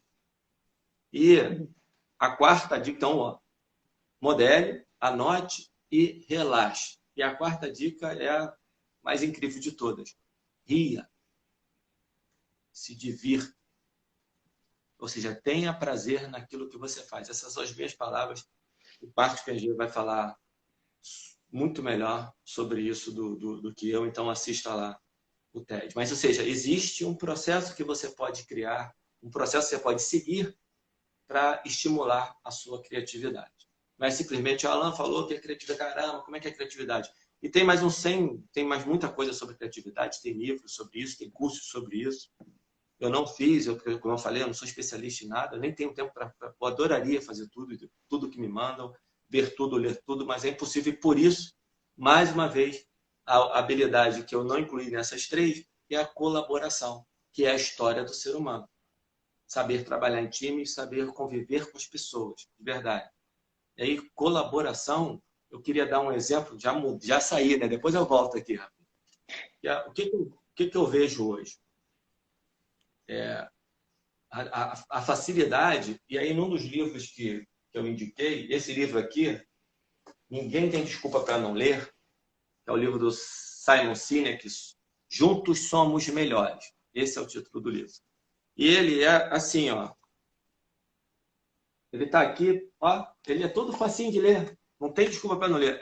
E a quarta dica, então, ó, modele, anote e relaxe. E a quarta dica é a mais incrível de todas. Ria. Se divirta. Ou seja, tenha prazer naquilo que você faz. Essas são as minhas palavras. O Parque PG vai falar muito melhor sobre isso do que eu, então assista lá o TED. Mas, ou seja, existe um processo que você pode criar, um processo que você pode seguir para estimular a sua criatividade. Não é simplesmente, o Alan falou que é criatividade, caramba, como é que é criatividade? E tem mais tem mais muita coisa sobre criatividade, tem livros sobre isso, tem cursos sobre isso. Eu não fiz, como eu falei, eu não sou especialista em nada, eu nem tenho tempo eu adoraria fazer tudo que me mandam, ver tudo, ler tudo, mas é impossível. E por isso, mais uma vez, a habilidade que eu não incluí nessas três é a colaboração, que é a história do ser humano. Saber trabalhar em time e saber conviver com as pessoas, de verdade. E aí, colaboração, eu queria dar um exemplo, já saí, né? Depois eu volto aqui, rápido. O que eu vejo hoje? A facilidade, e aí num dos livros que eu indiquei, esse livro aqui, Ninguém Tem Desculpa para Não Ler, é o livro do Simon Sinek, Juntos Somos Melhores. Esse é o título do livro. E ele é assim, ó. Ele está aqui, ó, ele é todo facinho de ler. Não tem desculpa para não ler.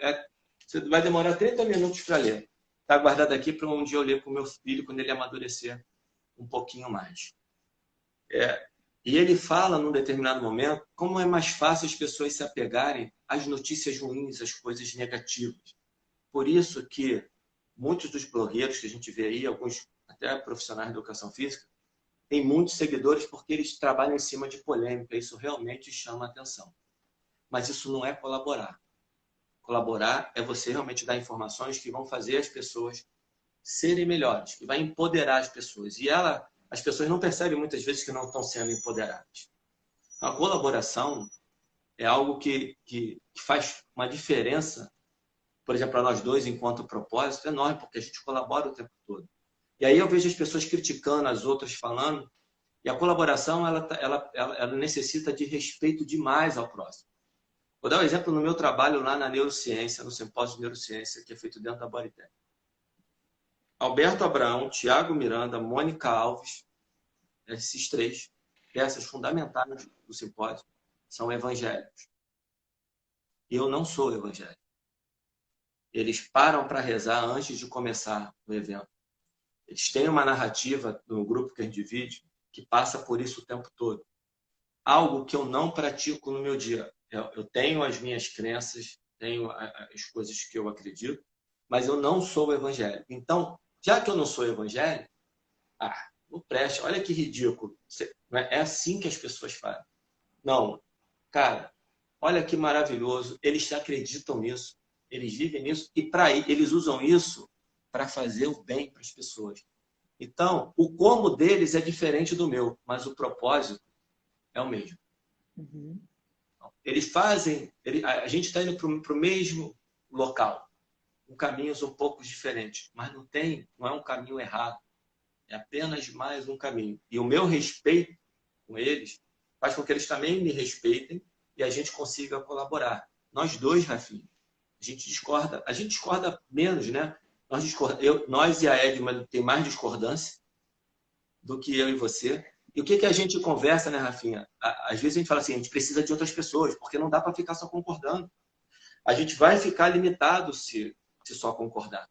Você vai demorar 30 minutos para ler. Está guardado aqui para um dia eu ler com o meu filho quando ele amadurecer um pouquinho mais. E ele fala, num determinado momento, como é mais fácil as pessoas se apegarem às notícias ruins, às coisas negativas. Por isso que muitos dos blogueiros que a gente vê aí, alguns até profissionais de educação física, têm muitos seguidores porque eles trabalham em cima de polêmica. Isso realmente chama atenção. Mas isso não é colaborar. Colaborar é você realmente dar informações que vão fazer as pessoas serem melhores, que vai empoderar as pessoas. E as pessoas não percebem muitas vezes que não estão sendo empoderadas. A colaboração é algo que faz uma diferença, por exemplo, para nós dois, enquanto propósito, enorme, porque a gente colabora o tempo todo. E aí eu vejo as pessoas criticando, as outras falando, e a colaboração ela necessita de respeito demais ao próximo. Vou dar um exemplo no meu trabalho lá na neurociência, no simpósio de neurociência, que é feito dentro da Bodytech. Alberto Abraão, Tiago Miranda, Mônica Alves, esses três, peças fundamentais do simpósio, são evangélicos. Eu não sou evangélico. Eles param para rezar antes de começar o evento. Eles têm uma narrativa no grupo que a gente divide que passa por isso o tempo todo. Algo que eu não pratico no meu dia. Eu tenho as minhas crenças, tenho as coisas que eu acredito, mas eu não sou evangélico. Então, já que eu não sou evangélico, não preste, olha que ridículo. É assim que as pessoas fazem. Não, cara, olha que maravilhoso. Eles acreditam nisso, eles vivem nisso e eles usam isso para fazer o bem para as pessoas. Então, o como deles é diferente do meu, mas o propósito é o mesmo. Uhum. Eles fazem, a gente está indo para o mesmo local, com caminhos um pouco diferentes, mas não é um caminho errado, é apenas mais um caminho. E o meu respeito com eles faz com que eles também me respeitem e a gente consiga colaborar. Nós dois, Rafinha, a gente discorda menos, né? Nós e a Edma tem mais discordância do que eu e você. E o que, que a gente conversa, né, Rafinha? Às vezes a gente fala assim, a gente precisa de outras pessoas, porque não dá para ficar só concordando. A gente vai ficar limitado se só concordar.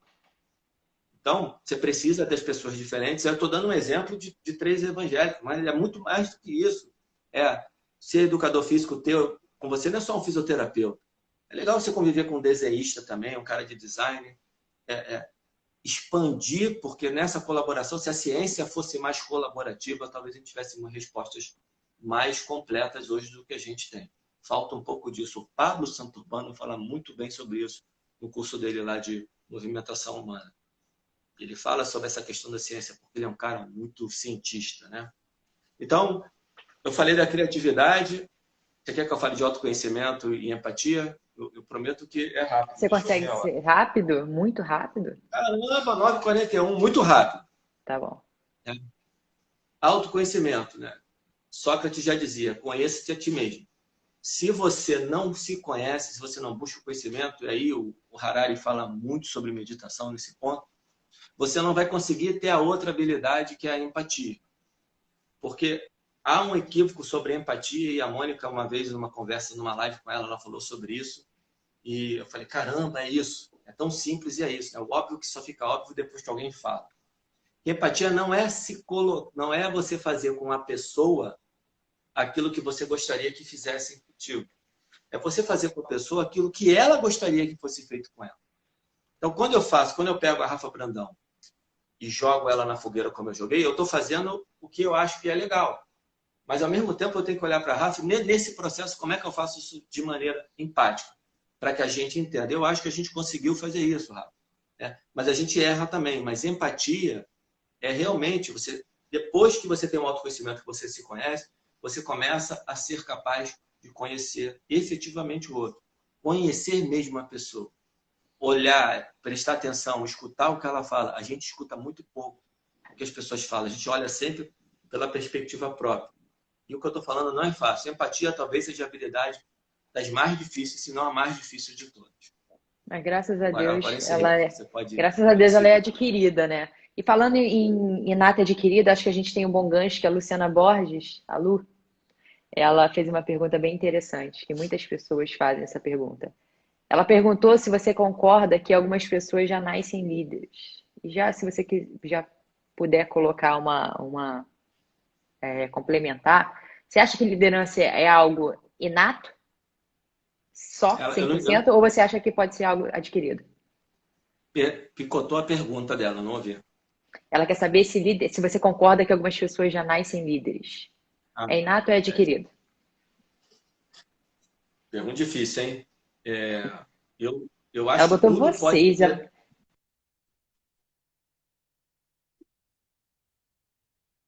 Então, você precisa das pessoas diferentes. Eu estou dando um exemplo de 3 evangélicos, mas é muito mais do que isso. Ser educador físico teu, com você não é só um fisioterapeuta. É legal você conviver com um desenhista também, um cara de design. Expandir, porque nessa colaboração, se a ciência fosse mais colaborativa, talvez a gente tivesse respostas mais completas hoje do que a gente tem. Falta um pouco disso. O Pablo Santurbano fala muito bem sobre isso no curso dele lá de movimentação humana. Ele fala sobre essa questão da ciência, porque ele é um cara muito cientista, né? Então, eu falei da criatividade. Você quer que eu fale de autoconhecimento e empatia? Eu prometo que é rápido. Você consegue ser rápido? Muito rápido? Caramba, 9h41, muito rápido. Tá bom. Autoconhecimento, né? Sócrates já dizia, conheça-te a ti mesmo. Se você não se conhece, se você não busca o conhecimento, e aí o Harari fala muito sobre meditação nesse ponto, você não vai conseguir ter a outra habilidade que é a empatia. Porque há um equívoco sobre a empatia, e a Mônica, uma vez, numa conversa, numa live com ela, ela falou sobre isso, e eu falei, caramba, é isso. É tão simples e é isso. É o óbvio que só fica óbvio depois que alguém fala. E empatia não é não é você fazer com a pessoa aquilo que você gostaria que fizessem contigo. É você fazer com a pessoa aquilo que ela gostaria que fosse feito com ela. Então, quando eu pego a Rafa Brandão e jogo ela na fogueira como eu joguei, eu estou fazendo o que eu acho que é legal. Mas, ao mesmo tempo, eu tenho que olhar para a Rafa e, nesse processo, como é que eu faço isso de maneira empática? Para que a gente entenda. Eu acho que a gente conseguiu fazer isso, Rafa. Mas a gente erra também. Mas empatia é realmente depois que você tem um autoconhecimento, que você se conhece, você começa a ser capaz de conhecer efetivamente o outro. Conhecer mesmo a pessoa. Olhar, prestar atenção, escutar o que ela fala. A gente escuta muito pouco o que as pessoas falam. A gente olha sempre pela perspectiva própria. E o que eu estou falando não é fácil. Empatia talvez seja a habilidade das mais difíceis, se não a mais difícil de todas. Mas graças a Deus, graças a Deus ela é adquirida, né? E falando em nata adquirida, acho que a gente tem um bom gancho, que é a Luciana Borges, a Lu, ela fez uma pergunta bem interessante, que muitas pessoas fazem essa pergunta. Ela perguntou se você concorda que algumas pessoas já nascem líderes. E se você já puder colocar complementar, você acha que liderança é algo inato? Só 100%? Ou você acha que pode ser algo adquirido? Picotou a pergunta dela, não ouvi. Ela quer saber se você concorda que algumas pessoas já nascem líderes. É inato ou é adquirido? Pergunta difícil, hein? Eu acho ela botou que tudo vocês. pode...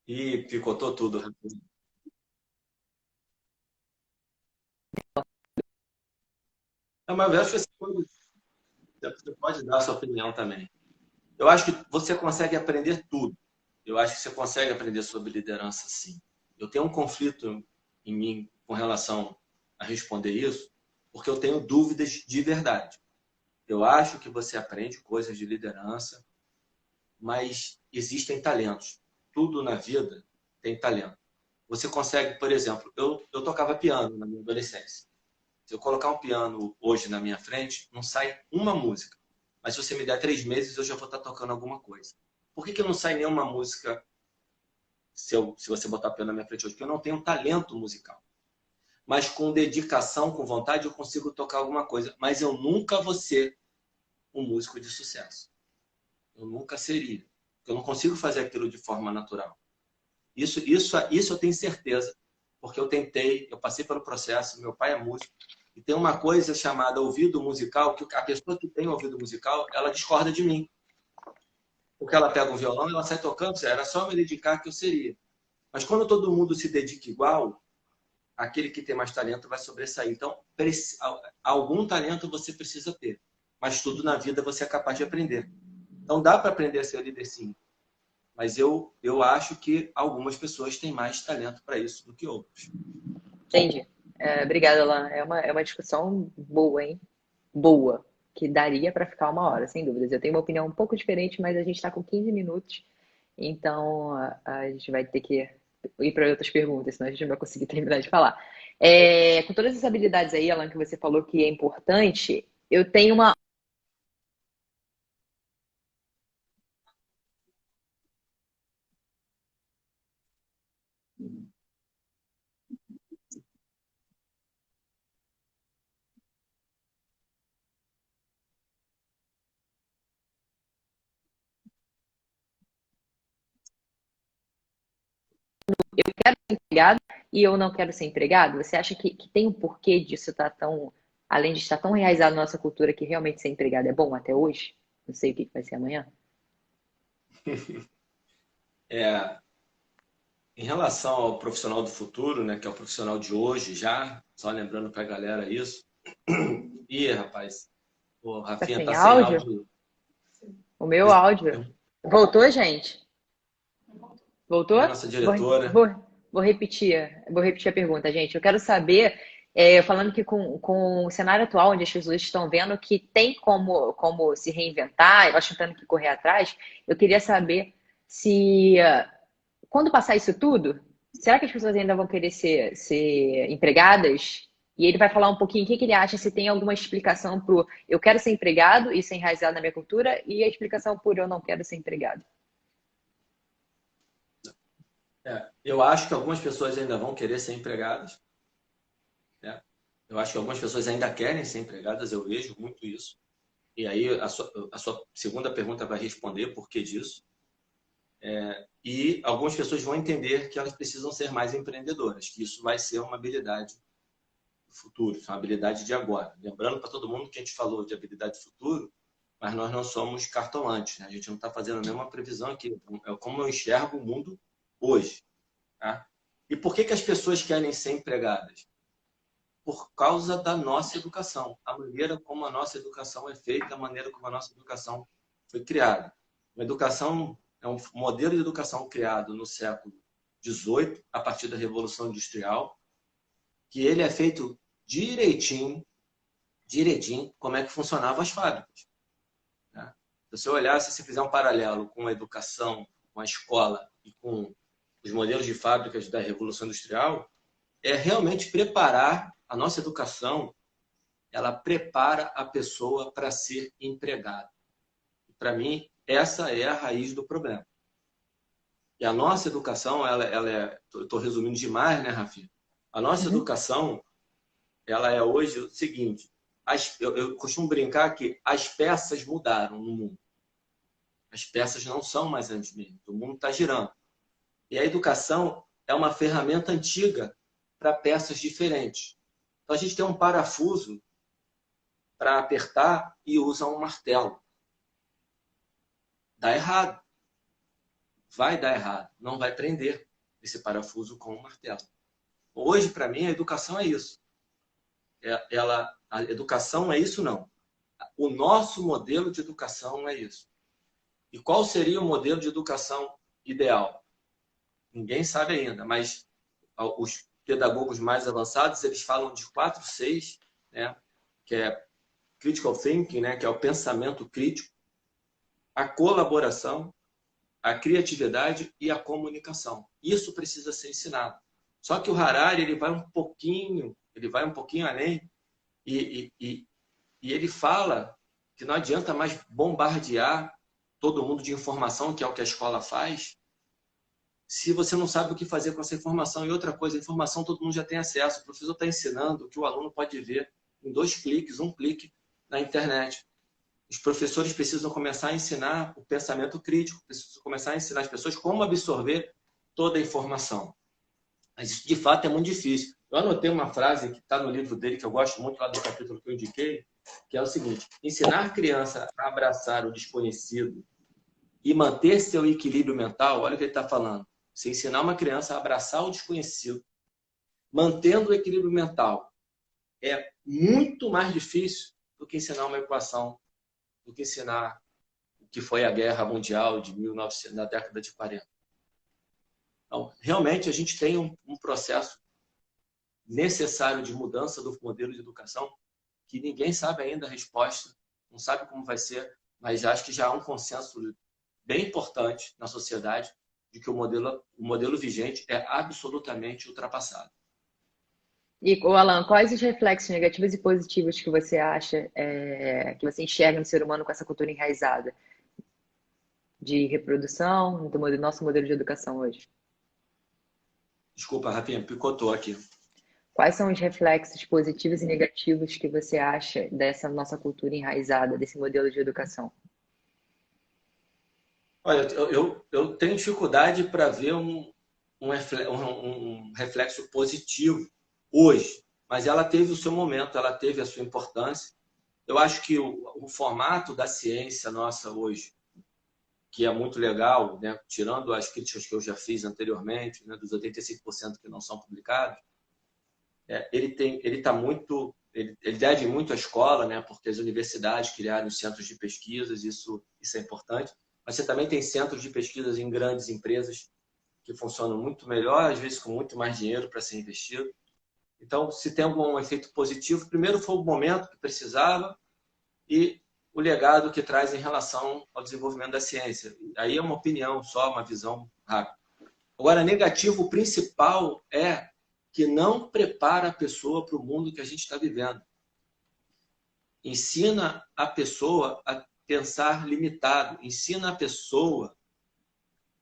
E picotou tudo. Não, mas eu acho que você pode dar a sua opinião também. Eu acho que você consegue aprender tudo. Eu acho que você consegue aprender sobre liderança, sim. Eu tenho um conflito em mim com relação a responder isso, porque eu tenho dúvidas de verdade. Eu acho que você aprende coisas de liderança, mas existem talentos. Tudo na vida tem talento. Você consegue, por exemplo, eu tocava piano na minha adolescência. Se eu colocar um piano hoje na minha frente, não sai uma música. Mas se você me der 3 meses, eu já vou estar tocando alguma coisa. Por que não sai nenhuma música se você botar piano na minha frente hoje? Porque eu não tenho talento musical. Mas com dedicação, com vontade, eu consigo tocar alguma coisa. Mas eu nunca vou ser um músico de sucesso. Eu nunca seria. Eu não consigo fazer aquilo de forma natural. Isso eu tenho certeza, porque eu passei pelo processo, meu pai é músico, e tem uma coisa chamada ouvido musical, que a pessoa que tem ouvido musical, ela discorda de mim. Porque ela pega um violão e ela sai tocando, era só me dedicar que eu seria. Mas quando todo mundo se dedica igual, aquele que tem mais talento vai sobressair. Então, algum talento você precisa ter, mas tudo na vida você é capaz de aprender. Então, dá para aprender a ser líder, sim. Mas eu acho que algumas pessoas têm mais talento para isso do que outras. Entendi. Obrigada, Alan. É uma discussão boa, hein? Boa. que daria para ficar 1 hora, sem dúvidas. Eu tenho uma opinião um pouco diferente, mas a gente está com 15 minutos, então a gente vai ter que ir para outras perguntas, senão a gente não vai conseguir terminar de falar. Com todas essas habilidades aí, Alan, que você falou que é importante, eu tenho uma. Eu quero ser empregado e eu não quero ser empregado? Você acha que tem um porquê disso estar tão, além de estar tão enraizado na nossa cultura, que realmente ser empregado é bom até hoje? Não sei o que vai ser amanhã. É, em relação ao profissional do futuro, né, que é o profissional de hoje já, só lembrando para a galera isso. Ih, rapaz, o Tá Rafinha sem tá sem áudio? áudio. O meu áudio. Voltou, gente? Voltou? A nossa Vou, diretora. vou, vou repetir a pergunta, gente. Eu quero saber, falando que com o cenário atual, onde as pessoas estão vendo que tem como se reinventar, elas estão tendo que correr atrás, eu queria saber se, quando passar isso tudo, será que as pessoas ainda vão querer ser empregadas? E ele vai falar um pouquinho o que ele acha, se tem alguma explicação pro eu quero ser empregado e ser enraizado na minha cultura, e a explicação por eu não quero ser empregado. Eu acho que algumas pessoas ainda vão querer ser empregadas, né? Eu acho que algumas pessoas ainda querem ser empregadas, eu vejo muito isso. E aí a sua segunda pergunta vai responder por que disso. E algumas pessoas vão entender que elas precisam ser mais empreendedoras, que isso vai ser uma habilidade do futuro, uma habilidade de agora. Lembrando para todo mundo que a gente falou de habilidade do futuro, mas nós não somos cartomantes, né? A gente não está fazendo nenhuma previsão aqui. É como eu enxergo o mundo hoje. Tá? E por que as pessoas querem ser empregadas? Por causa da nossa educação. A maneira como a nossa educação é feita, a maneira como a nossa educação foi criada. A educação é um modelo de educação criado no século XVIII, a partir da Revolução Industrial, que ele é feito direitinho, como é que funcionavam as fábricas. Né? Se você olhar, se você fizer um paralelo com a educação, com a escola e com os modelos de fábricas da Revolução Industrial, é realmente preparar a nossa educação, ela prepara a pessoa para ser empregada. Para mim, essa é a raiz do problema. E a nossa educação, ela é, estou resumindo demais, né, Rafinha? A nossa educação, ela é hoje o seguinte, eu costumo brincar que as peças mudaram no mundo. As peças não são mais as mesmas, o mundo está girando. E a educação é uma ferramenta antiga para peças diferentes. Então, a gente tem um parafuso para apertar e usa um martelo. Dá errado. Vai dar errado. Não vai prender esse parafuso com um martelo. Hoje, para mim, a educação é isso. A educação é isso, não. O nosso modelo de educação é isso. E qual seria o modelo de educação ideal? Ninguém sabe ainda, mas os pedagogos mais avançados, eles falam de 4 6, né? Que é critical thinking, né? Que é o pensamento crítico, a colaboração, a criatividade e a comunicação. Isso precisa ser ensinado. Só que o Harari, ele vai um pouquinho além e ele fala que não adianta mais bombardear todo mundo de informação, que é o que a escola faz, se você não sabe o que fazer com essa informação. E outra coisa, a informação todo mundo já tem acesso. O professor está ensinando o que o aluno pode ver em 2 cliques, 1 clique na internet. Os professores precisam começar a ensinar o pensamento crítico, precisam começar a ensinar as pessoas como absorver toda a informação. Mas isso, de fato, é muito difícil. Eu anotei uma frase que está no livro dele, que eu gosto muito, lá do capítulo que eu indiquei, que é o seguinte: ensinar criança a abraçar o desconhecido e manter seu equilíbrio mental. Olha o que ele está falando. Você ensinar uma criança a abraçar o desconhecido, mantendo o equilíbrio mental, é muito mais difícil do que ensinar uma equação, do que ensinar o que foi a Guerra Mundial de 1900, na década de 40. Então, realmente, a gente tem um processo necessário de mudança do modelo de educação que ninguém sabe ainda a resposta, não sabe como vai ser, mas acho que já há um consenso bem importante na sociedade de que o modelo vigente é absolutamente ultrapassado. E, Alan, quais os reflexos negativos e positivos que você acha, que você enxerga no ser humano com essa cultura enraizada de reprodução, do nosso modelo de educação hoje? Desculpa, Rafinha, picotou aqui. Quais são os reflexos positivos e negativos que você acha dessa nossa cultura enraizada, desse modelo de educação? Olha, eu tenho dificuldade para ver um reflexo positivo hoje, mas ela teve o seu momento, ela teve a sua importância. Eu acho que o formato da ciência nossa hoje, que é muito legal, né? Tirando as críticas que eu já fiz anteriormente, né? Dos 85% que não são publicados, ele deve muito à escola, né? Porque as universidades criaram centros de pesquisas, isso é importante. Mas você também tem centros de pesquisas em grandes empresas que funcionam muito melhor, às vezes com muito mais dinheiro para ser investido. Então, se tem algum efeito positivo, primeiro foi o momento que precisava e o legado que traz em relação ao desenvolvimento da ciência. Aí é uma opinião só, uma visão rápida. Agora, negativo, o principal é que não prepara a pessoa para o mundo que a gente está vivendo. Ensina a pessoa a pensar limitado. Ensina a pessoa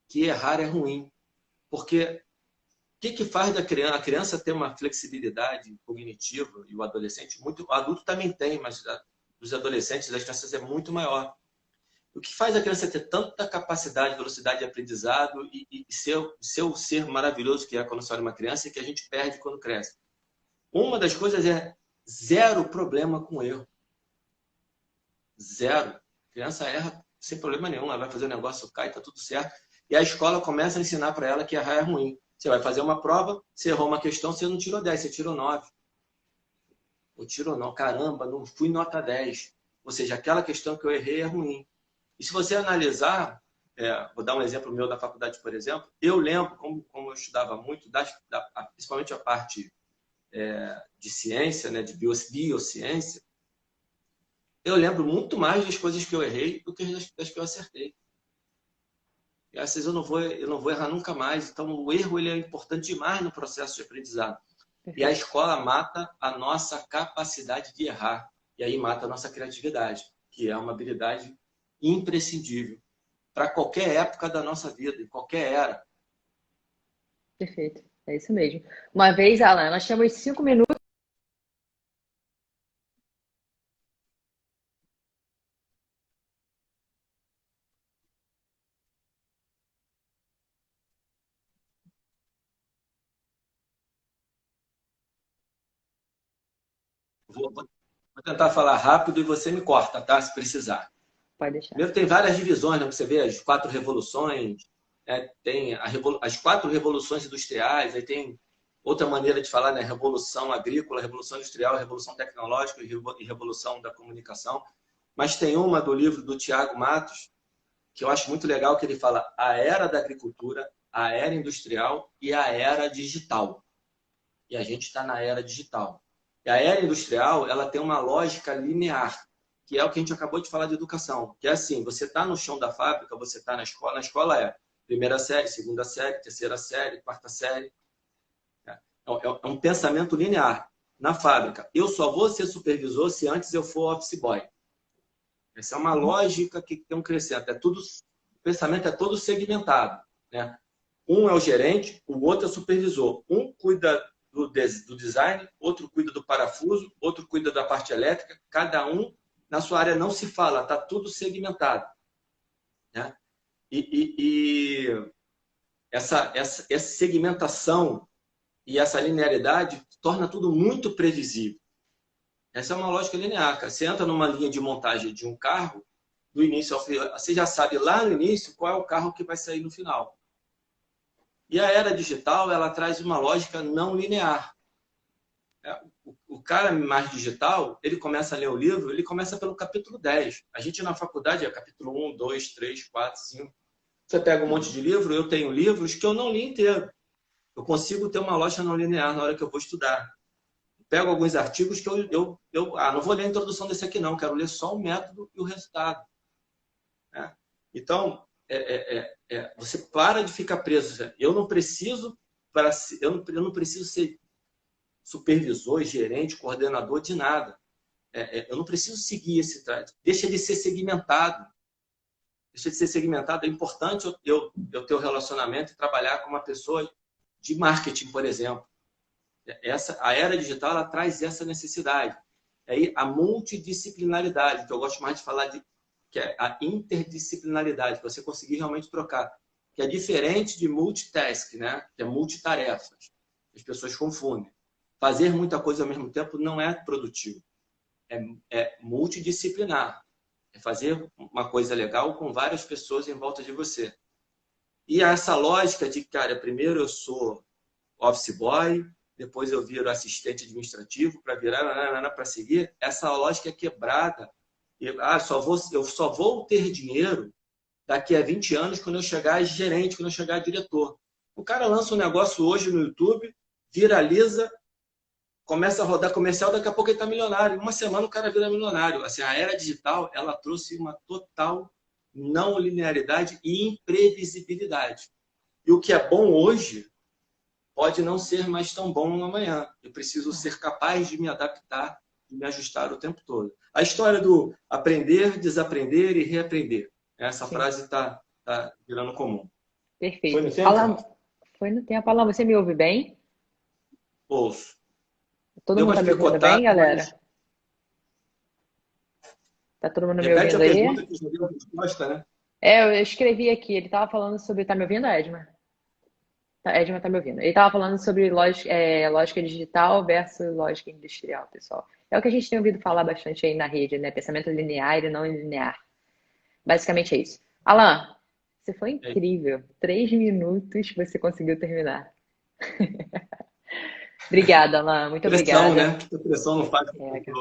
que errar é ruim. Porque o que faz da criança? A criança ter uma flexibilidade cognitiva e o adolescente, o adulto também tem, mas os adolescentes, das crianças é muito maior. O que faz a criança ter tanta capacidade, velocidade de aprendizado e ser o ser maravilhoso que é quando você olha uma criança e que a gente perde quando cresce? Uma das coisas é zero problema com erro. Zero. A criança erra sem problema nenhum, ela vai fazer o negócio, cai, está tudo certo. E a escola começa a ensinar para ela que errar é ruim. Você vai fazer uma prova, você errou uma questão, você não tirou 10, você tirou 9. Ou tirou não, caramba, não fui nota 10. Ou seja, aquela questão que eu errei é ruim. E se você analisar, vou dar um exemplo meu da faculdade, por exemplo, eu lembro, como eu estudava muito, principalmente a parte de ciência, né, de biociência, eu lembro muito mais das coisas que eu errei do que das que eu acertei. E essas eu não vou errar nunca mais. Então, o erro ele é importante demais no processo de aprendizado. E a escola mata a nossa capacidade de errar. E aí mata a nossa criatividade, que é uma habilidade imprescindível para qualquer época da nossa vida, em qualquer era. Perfeito, é isso mesmo. Uma vez, Alan, nós temos 5 minutos. Vou tentar falar rápido e você me corta, tá? Se precisar. Pode deixar. Primeiro, tem várias divisões, né? Você vê as 4 revoluções, né? Tem as 4 revoluções industriais, aí tem outra maneira de falar, né? Revolução agrícola, revolução industrial, revolução tecnológica e revolução da comunicação. Mas tem uma do livro do Tiago Matos, que eu acho muito legal, que ele fala a era da agricultura, a era industrial e a era digital. E a gente está na era digital. E a era industrial, ela tem uma lógica linear, que é o que a gente acabou de falar de educação. Que é assim, você está no chão da fábrica, você está na escola. Na escola é primeira série, segunda série, terceira série, quarta série. É um pensamento linear. Na fábrica, eu só vou ser supervisor se antes eu for office boy. Essa é uma lógica que tem um crescimento. O pensamento é todo segmentado, né? Um é o gerente, o outro é o supervisor. Um cuida do design, outro cuida do parafuso, outro cuida da parte elétrica. Cada um na sua área não se fala, está tudo segmentado, né? E essa segmentação e essa linearidade torna tudo muito previsível. Essa é uma lógica linear. Você entra numa linha de montagem de um carro, do início ao fim, você já sabe lá no início qual é o carro que vai sair no final. E a era digital, ela traz uma lógica não linear. O cara mais digital, ele começa a ler o livro, ele começa pelo capítulo 10. A gente na faculdade é capítulo 1, 2, 3, 4, 5. Você pega um monte de livro, eu tenho livros que eu não li inteiro. Eu consigo ter uma lógica não linear na hora que eu vou estudar. pego alguns artigos que não vou ler a introdução desse aqui não, quero ler só o método e o resultado. Né? Então, você para de ficar preso. Eu não preciso eu não preciso ser supervisor, gerente, coordenador de nada. Eu não preciso seguir esse trato. Deixa de ser segmentado. Deixa de ser segmentado. É importante eu ter um relacionamento e trabalhar com uma pessoa de marketing, por exemplo. A era digital ela traz essa necessidade. Aí a multidisciplinaridade, que eu gosto mais de falar que é a interdisciplinaridade, que você conseguir realmente trocar, que é diferente de multitask, né? Que é multitarefas. As pessoas confundem. Fazer muita coisa ao mesmo tempo não é produtivo. É multidisciplinar. É fazer uma coisa legal com várias pessoas em volta de você. E essa lógica de, cara, primeiro eu sou office boy, depois eu viro assistente administrativo para virar, para seguir, essa lógica é quebrada. Eu só vou ter dinheiro daqui a 20 anos quando eu chegar a gerente, quando eu chegar a diretor. O cara lança um negócio hoje no YouTube, viraliza, começa a rodar comercial, daqui a pouco ele está milionário. Uma semana o cara vira milionário. Assim, a era digital ela trouxe uma total não linearidade e imprevisibilidade. E o que é bom hoje pode não ser mais tão bom amanhã. Eu preciso ser capaz de me adaptar e me ajustar o tempo todo. A história do aprender, desaprender e reaprender. Essa Sim. frase está virando comum. Perfeito. Foi no tempo? Foi no tempo. Alan, você me ouve bem? Ouço. Todo Deu mundo umas tá me ouvindo picotadas, bem, galera? mas Tá todo mundo me repete a ouvindo aí? pergunta que já deu a resposta, né? Eu escrevi aqui, ele tava falando sobre. Tá me ouvindo, Edmar? Edmar tá me ouvindo. Ele tava falando sobre lógica digital versus lógica industrial, pessoal. É o que a gente tem ouvido falar bastante aí na rede, né? Pensamento linear e não linear. Basicamente é isso. Alan, você foi incrível. 3 minutos você conseguiu terminar. Obrigada, Alan. Muito Pressão, obrigada. né? A pressão não faz.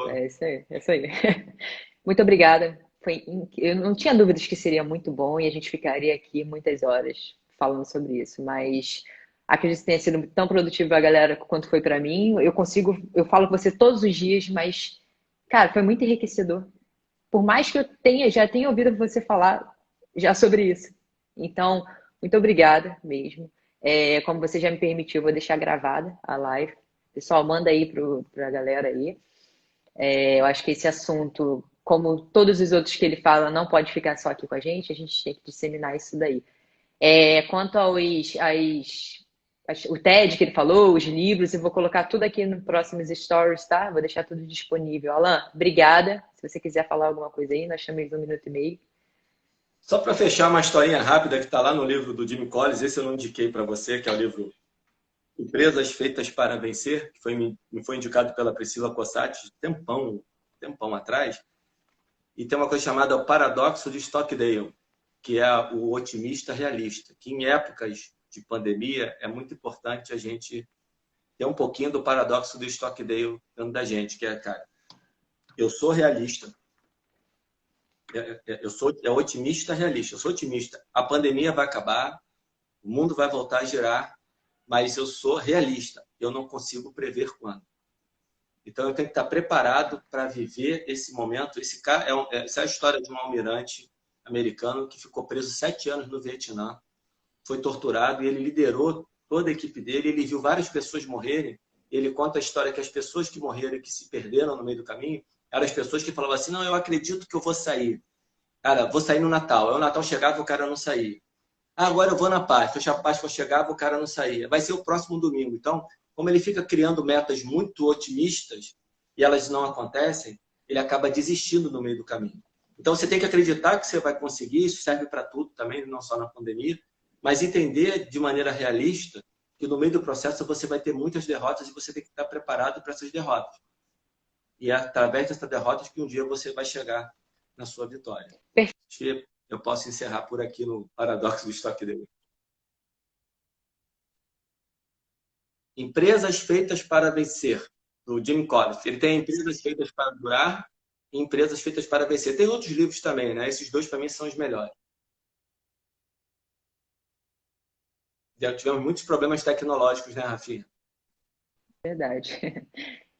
É isso aí, é isso aí. Muito obrigada. Eu não tinha dúvidas que seria muito bom e a gente ficaria aqui muitas horas falando sobre isso, mas acredito que tenha sido tão produtivo para a galera quanto foi para mim. Eu falo com você todos os dias, mas, cara, foi muito enriquecedor. Por mais que já tenha ouvido você falar já sobre isso. Então, muito obrigada mesmo. Como você já me permitiu, eu vou deixar gravada a live. Pessoal, manda aí para a galera aí. Eu acho que esse assunto, como todos os outros que ele fala, não pode ficar só aqui com a gente tem que disseminar isso daí. Quanto o TED que ele falou, os livros, eu vou colocar tudo aqui no próximos stories, tá? Vou deixar tudo disponível. Alan, obrigada. Se você quiser falar alguma coisa aí, nós temos 1 minuto e meio. Só para fechar uma historinha rápida que está lá no livro do Jim Collins, esse eu não indiquei para você, que é o livro Empresas Feitas para Vencer, que me foi indicado pela Priscila Cossati tempão atrás. E tem uma coisa chamada o paradoxo de Stockdale, que é o otimista realista, que em épocas de pandemia é muito importante a gente ter um pouquinho do paradoxo do Stockdale dentro da gente, que é, cara, eu sou realista, eu sou otimista realista, eu sou otimista. A pandemia vai acabar, o mundo vai voltar a girar, mas eu sou realista, eu não consigo prever quando. Então eu tenho que estar preparado para viver esse momento. Essa é a história de um almirante americano que ficou preso 7 anos no Vietnã, foi torturado e ele liderou toda a equipe dele. Ele viu várias pessoas morrerem. Ele conta a história que as pessoas que morreram e que se perderam no meio do caminho eram as pessoas que falavam assim: não, eu acredito que eu vou sair. Cara, vou sair no Natal. Aí o Natal chegava e o cara não saía. Agora eu vou na Páscoa. Se a Páscoa chegava, o cara não saía. Vai ser o próximo domingo. Então, como ele fica criando metas muito otimistas e elas não acontecem, ele acaba desistindo no meio do caminho. Então, você tem que acreditar que você vai conseguir. Isso serve para tudo também, não só na pandemia. Mas entender de maneira realista que no meio do processo você vai ter muitas derrotas e você tem que estar preparado para essas derrotas. E é através dessas derrotas que um dia você vai chegar na sua vitória. Acho que eu posso encerrar por aqui no paradoxo do Stockdale. Empresas feitas para vencer, do Jim Collins. Ele tem empresas feitas para durar e empresas feitas para vencer. Tem outros livros também, né? Esses dois, para mim, são os melhores. Já tivemos muitos problemas tecnológicos, né, Rafinha? Verdade.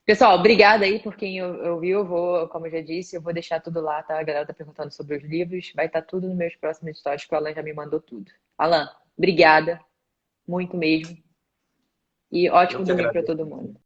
Pessoal, obrigada aí por quem ouviu. Eu vou, como eu já disse, eu vou deixar tudo lá, tá? A galera tá perguntando sobre os livros. Vai estar tudo nos meus próximos stories, que o Alan já me mandou tudo. Alan, obrigada, muito mesmo. E Eu ótimo que domingo para agradeço. todo mundo.